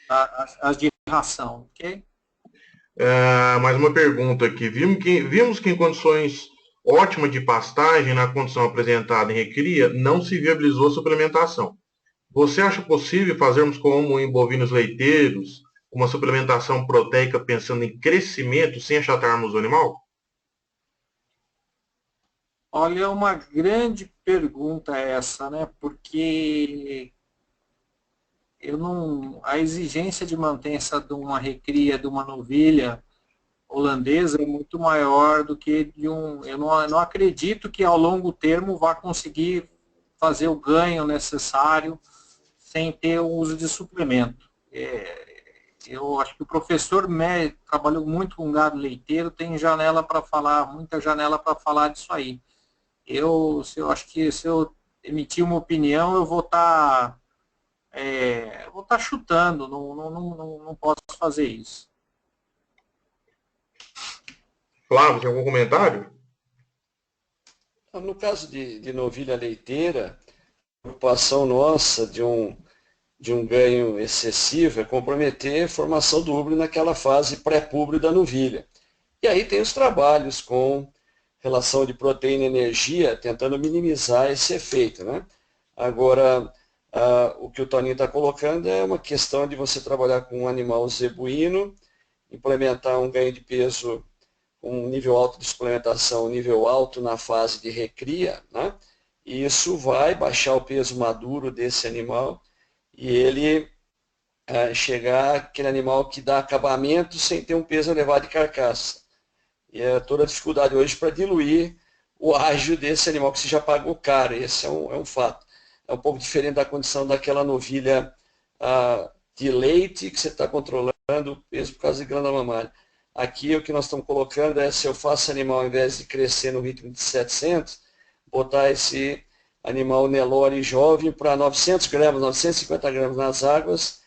As de ração, ok? Mais uma pergunta aqui. Vimos que em condições ótimas de pastagem, na condição apresentada em recria, não se viabilizou a suplementação. Você acha possível fazermos como em bovinos leiteiros, uma suplementação proteica pensando em crescimento sem achatarmos o animal? Olha, é uma grande pergunta essa, né? Porque a exigência de mantença de uma recria de uma novilha holandesa é muito maior do que de um. Eu não acredito que ao longo termo vá conseguir fazer o ganho necessário sem ter o uso de suplemento. Eu acho que o professor trabalhou muito com gado leiteiro, tem janela para falar, muita janela para falar disso aí. Eu acho que se eu emitir uma opinião, eu vou estar chutando, não posso fazer isso. Flávio, tem algum comentário? No caso de novilha leiteira, a preocupação nossa de um ganho excessivo é comprometer a formação do úbrio naquela fase pré-púbrio da novilha. E aí tem os trabalhos com relação de proteína e energia, tentando minimizar esse efeito, né? Agora, o que o Toninho está colocando é uma questão de você trabalhar com um animal zebuíno, implementar um ganho de peso com um nível alto de suplementação, um nível alto na fase de recria, né? E isso vai baixar o peso maduro desse animal e ele chegar àquele animal que dá acabamento sem ter um peso elevado de carcaça. E é toda a dificuldade hoje para diluir o ágio desse animal que você já pagou caro. Esse é um fato. É um pouco diferente da condição daquela novilha de leite que você está controlando o peso por causa de glândula mamária. Aqui o que nós estamos colocando é, se eu faço animal, ao invés de crescer no ritmo de 700, botar esse animal Nelore jovem para 900 gramas, 950 gramas nas águas.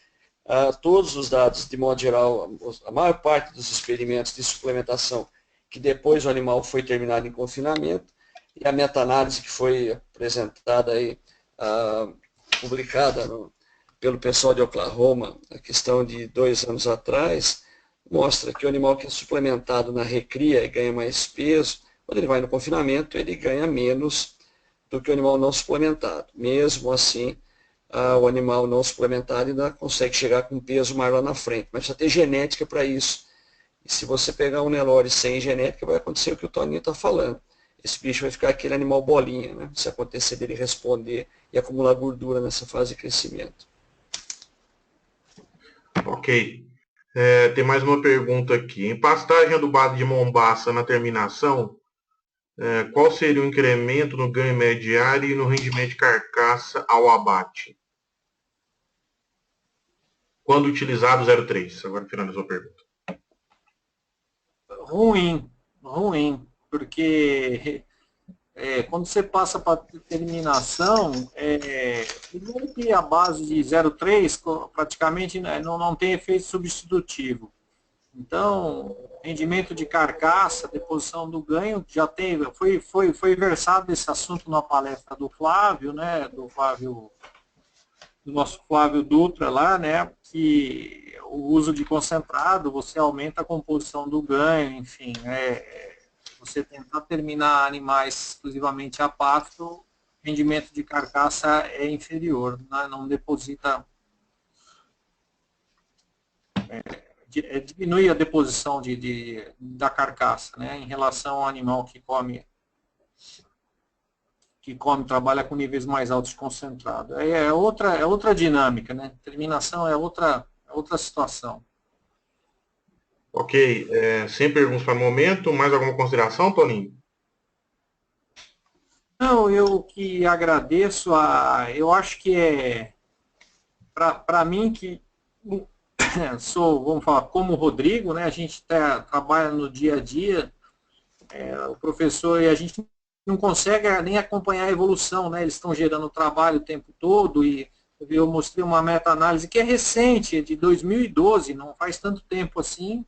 Todos os dados, de modo geral, a maior parte dos experimentos de suplementação, que depois o animal foi terminado em confinamento, e a meta-análise que foi apresentada aí, publicada pelo pessoal de Oklahoma, a questão de 2 anos atrás, mostra que o animal que é suplementado na recria e ganha mais peso, quando ele vai no confinamento, ele ganha menos do que o animal não suplementado. Mesmo assim, o animal não suplementado ainda consegue chegar com um peso maior lá na frente. Mas precisa ter genética para isso. E se você pegar um Nelore sem genética, vai acontecer o que o Toninho está falando. Esse bicho vai ficar aquele animal bolinha, né? Se acontecer dele responder e acumular gordura nessa fase de crescimento. Ok. Tem mais uma pergunta aqui. Em pastagem adubada de mombaça na terminação, qual seria o incremento no ganho médio diário e no rendimento de carcaça ao abate? Quando utilizado 0,3? Agora finalizou a pergunta. Ruim, porque quando você passa para terminação, primeiro que a base de 0,3 praticamente não tem efeito substitutivo. Então, rendimento de carcaça, deposição do ganho, já teve, foi versado esse assunto na palestra do Flávio, né, do nosso Flávio Dutra lá, né, que o uso de concentrado, você aumenta a composição do ganho, enfim, você tentar terminar animais exclusivamente a pasto, rendimento de carcaça é inferior, né, não deposita, diminui a deposição da carcaça, né, em relação ao animal que come, trabalha com níveis mais altos de concentrado. É outra dinâmica, né? Terminação é outra situação. Ok. Sem perguntas para o momento. Mais alguma consideração, Toninho? Não, eu que agradeço. Eu acho que para mim, que vamos falar, como o Rodrigo, né? A gente trabalha no dia a dia, o professor e a gente não consegue nem acompanhar a evolução, né? Eles estão gerando trabalho o tempo todo e eu mostrei uma meta-análise que é recente, de 2012, não faz tanto tempo assim,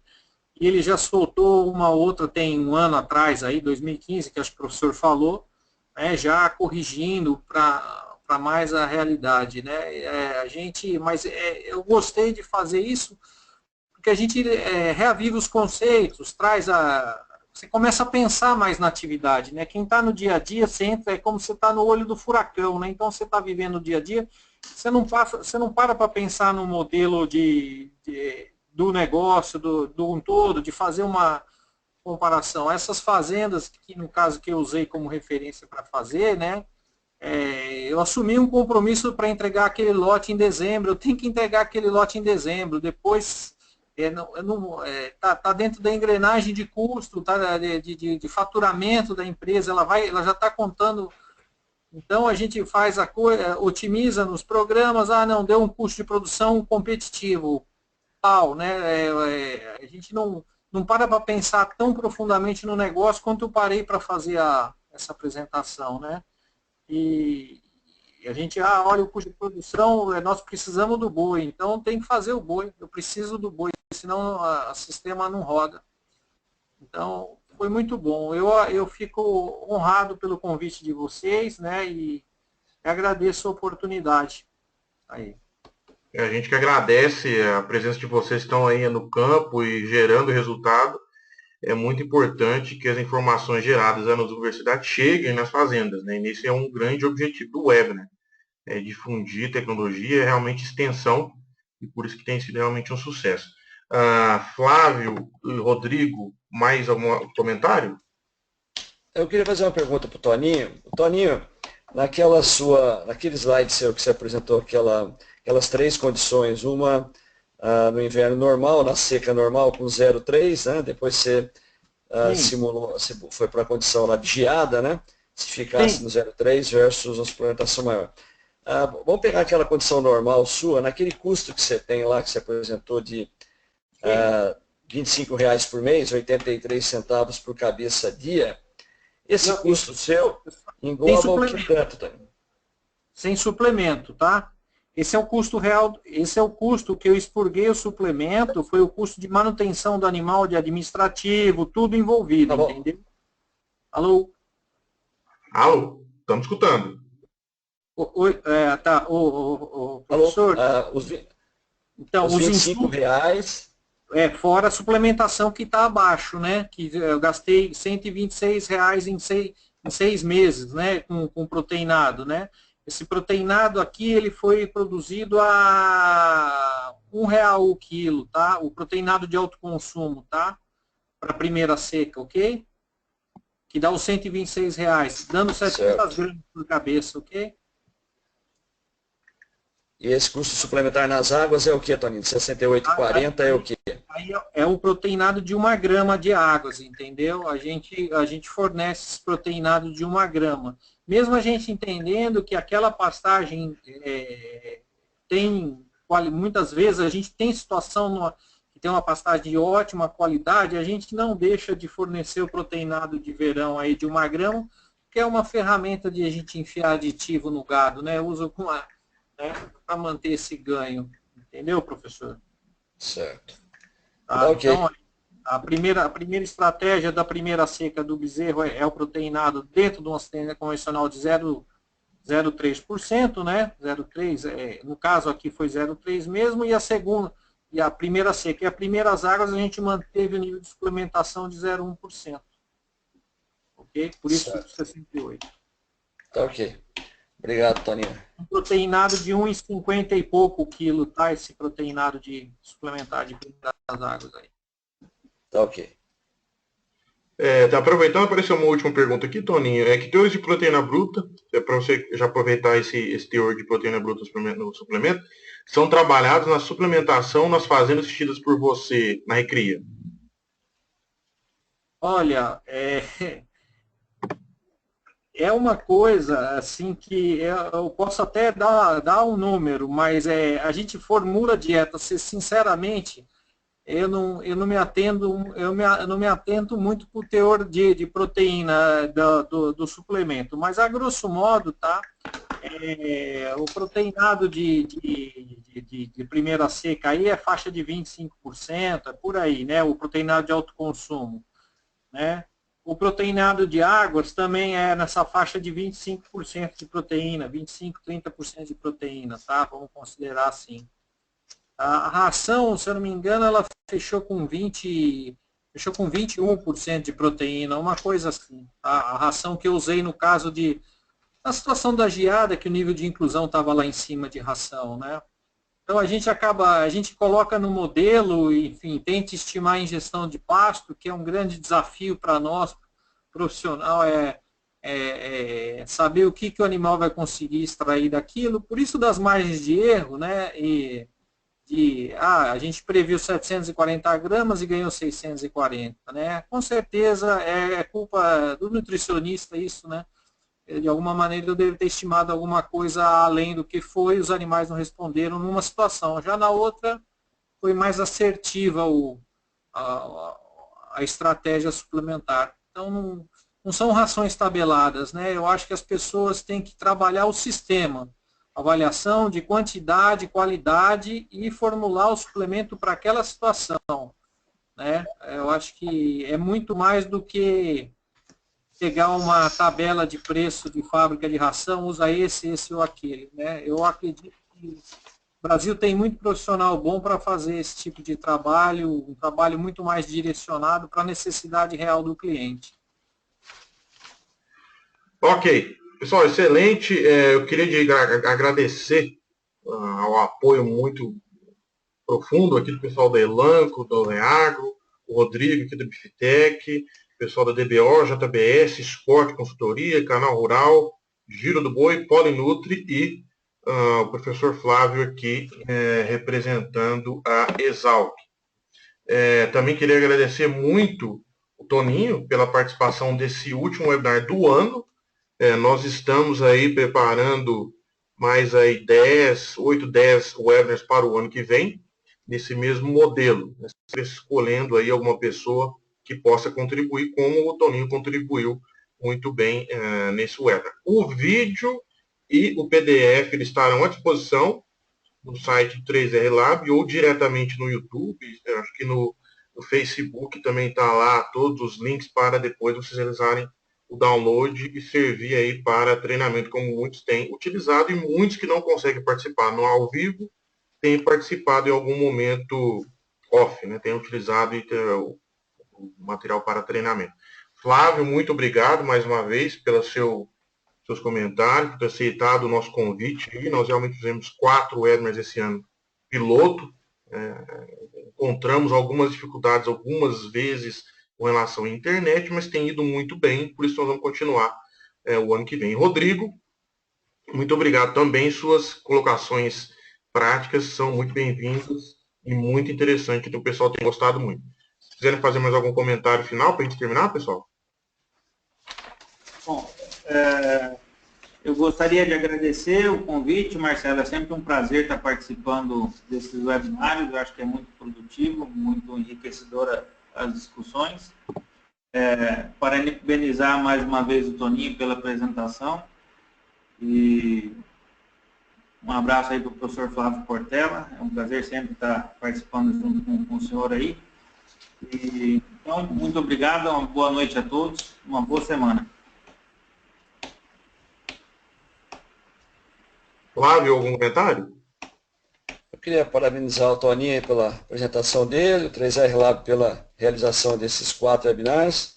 e ele já soltou uma outra tem um ano atrás, aí, 2015, que acho que o professor falou, né? Já corrigindo para mais a realidade, né? Mas eu gostei de fazer isso porque a gente reaviva os conceitos, você começa a pensar mais na atividade, né? Quem está no dia a dia, você entra, é como você está no olho do furacão, né? Então você está vivendo o dia a dia, você não para pensar no modelo do negócio, do um todo, de fazer uma comparação. Essas fazendas, que no caso que eu usei como referência para fazer, né? Eu assumi um compromisso para entregar aquele lote em dezembro, eu tenho que entregar aquele lote em dezembro, depois tá dentro da engrenagem de custo, tá, de faturamento da empresa, ela já está contando. Então a gente faz otimiza nos programas, não, deu um custo de produção competitivo, tal, né? A gente não para pensar tão profundamente no negócio quanto eu parei para fazer essa apresentação, né? E a gente, olha o custo de produção, nós precisamos do boi, então tem que fazer o boi, eu preciso do boi, senão o sistema não roda. Então, foi muito bom. Eu fico honrado pelo convite de vocês, né, e agradeço a oportunidade. Aí. A gente que agradece a presença de vocês que estão aí no campo e gerando resultado. É muito importante que as informações geradas nas universidades cheguem nas fazendas, né? E esse é um grande objetivo do web, né? É difundir tecnologia, realmente extensão, e por isso que tem sido realmente um sucesso. Flávio e Rodrigo, mais algum comentário? Eu queria fazer uma pergunta para o Toninho. Toninho, naquele slide seu que você apresentou, aquelas três condições, uma no inverno normal, na seca normal com 0,3, né? Depois você simulou, você foi para a condição lá de geada, né? Se ficasse Sim. no 0,3 versus a suplementação maior. Vamos pegar aquela condição normal sua, naquele custo que você tem lá, que você apresentou de R$25 por mês, 83 centavos por cabeça dia. Esse custo seu engloba o que tanto, Toninho? Sem suplemento, tá? Esse é o custo real, esse é o custo que eu expurguei o suplemento, foi o custo de manutenção do animal, de administrativo, tudo envolvido, tá, entendeu? Alô? Alô, estamos escutando. Tá, o professor... Alô? Então, os R$25... fora a suplementação que está abaixo, né? Que eu gastei R$126 em 6 meses, né? Com proteinado, né? Esse proteinado aqui, ele foi produzido a R$ 1 o quilo, tá? O proteinado de alto consumo, tá? Para a primeira seca, ok? Que dá os R$ 126, dando 700 gramas por cabeça, ok? E esse custo suplementar nas águas é o que, Toninho? 68,40 é o que? Aí é o proteinado de 1 grama de águas, entendeu? A gente fornece esse proteinado de 1 grama. Mesmo a gente entendendo que aquela pastagem muitas vezes a gente tem situação que tem uma pastagem de ótima qualidade, a gente não deixa de fornecer o proteinado de verão aí de 1 grama, que é uma ferramenta de a gente enfiar aditivo no gado, né? Usa para manter esse ganho. Entendeu, professor? Certo. Tá? Okay. Então, a primeira estratégia da primeira seca do bezerro é o proteinado dentro de uma cisterna convencional de 0,3%, né? 0,3%, no caso aqui foi 0,3% mesmo, e a segunda, e a primeira seca e as primeiras águas a gente manteve o nível de suplementação de 0,1%. Ok? Por isso, certo. 68%. Tá ok. Obrigado, Toninho. Um proteinado de 1,50 e pouco quilo, tá? Esse proteinado de suplementar de primeiras águas aí. Tá ok. Tá aproveitando, apareceu uma última pergunta aqui, Toninho. Que teores de proteína bruta, para você já aproveitar esse teor de proteína bruta no suplemento, são trabalhados na suplementação nas fazendas assistidas por você na recria? Olha, é uma coisa assim que eu posso até dar um número, mas a gente formula dieta, sinceramente, eu não me atento muito para o teor de proteína do suplemento, mas a grosso modo, tá? O proteinado de primeira seca aí é faixa de 25%, é por aí, né? O proteinado de alto consumo, né? O proteinado de águas também é nessa faixa de 25% de proteína, 25%, 30% de proteína, tá? Vamos considerar assim. A ração, se eu não me engano, ela fechou com 21% de proteína, uma coisa assim. Tá? A ração que eu usei no caso na situação da geada, que o nível de inclusão estava lá em cima de ração, né? Então a gente coloca no modelo, enfim, tenta estimar a ingestão de pasto, que é um grande desafio para nós, profissional, saber o que o animal vai conseguir extrair daquilo, por isso das margens de erro, né? A gente previu 740 gramas e ganhou 640, né? Com certeza é culpa do nutricionista isso, né? De alguma maneira eu devo ter estimado alguma coisa além do que foi, os animais não responderam numa situação. Já na outra, foi mais assertiva a estratégia suplementar. Então, não são rações tabeladas, né? Eu acho que as pessoas têm que trabalhar o sistema, avaliação de quantidade, qualidade e formular o suplemento para aquela situação, né? Eu acho que é muito mais do que pegar uma tabela de preço de fábrica de ração, usa esse ou aquele, né? Eu acredito que o Brasil tem muito profissional bom para fazer esse tipo de trabalho, um trabalho muito mais direcionado para a necessidade real do cliente. Ok. Pessoal, excelente. Eu queria agradecer ao apoio muito profundo aqui do pessoal da Elanco, do Leagro, o Rodrigo aqui do Bifitec, pessoal da DBO, JBS, Sport Consultoria, Canal Rural, Giro do Boi, Polinutri e o professor Flávio aqui representando a Exalc. Também queria agradecer muito o Toninho pela participação desse último webinar do ano. Nós estamos aí preparando mais aí 8, 10 webinars para o ano que vem, nesse mesmo modelo, né? Escolhendo aí alguma pessoa que possa contribuir, como o Toninho contribuiu muito bem nesse webinar. O vídeo e o PDF eles estarão à disposição no site do 3R Lab ou diretamente no YouTube. Eu acho que no Facebook também está lá todos os links para depois vocês realizarem o download e servir aí para treinamento, como muitos têm utilizado e muitos que não conseguem participar no ao vivo têm participado em algum momento off, né? Têm utilizado o material para treinamento. Flávio, muito obrigado mais uma vez pelo seu seus comentários, por ter aceitado o nosso convite. E nós realmente fizemos 4 webinars esse ano piloto. Encontramos algumas dificuldades algumas vezes com relação à internet, mas tem ido muito bem, por isso nós vamos continuar o ano que vem. Rodrigo, muito obrigado também. Suas colocações práticas são muito bem-vindas e muito interessantes, que o pessoal tem gostado muito. Se quiserem fazer mais algum comentário final para a gente terminar, pessoal? Bom, eu gostaria de agradecer o convite, Marcelo. É sempre um prazer estar participando desses webinários. Eu acho que é muito produtivo, muito enriquecedora as discussões. Parabenizar mais uma vez o Toninho pela apresentação. E um abraço aí para o professor Flávio Portela. É um prazer sempre estar participando junto com o senhor aí. Então, muito obrigado, uma boa noite a todos, uma boa semana. Flávio, algum comentário? Eu queria parabenizar o Toninho pela apresentação dele, o 3R Lab pela realização desses 4 webinars,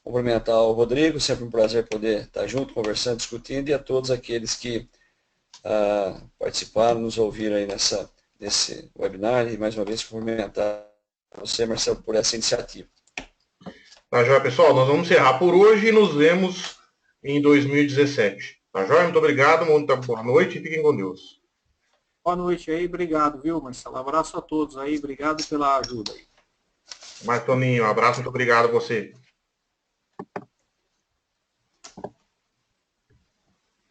cumprimentar o Rodrigo, sempre um prazer poder estar junto, conversando, discutindo, e a todos aqueles que participaram, nos ouviram aí nesse webinar, e mais uma vez cumprimentar você, Marcelo, por essa iniciativa. Tá joia, pessoal? Nós vamos encerrar por hoje e nos vemos em 2017. Tá joia? Muito obrigado, muita boa noite e fiquem com Deus. Boa noite aí, obrigado, viu, Marcelo? Abraço a todos aí, obrigado pela ajuda aí. Mais, Toninho, um abraço, muito obrigado a você.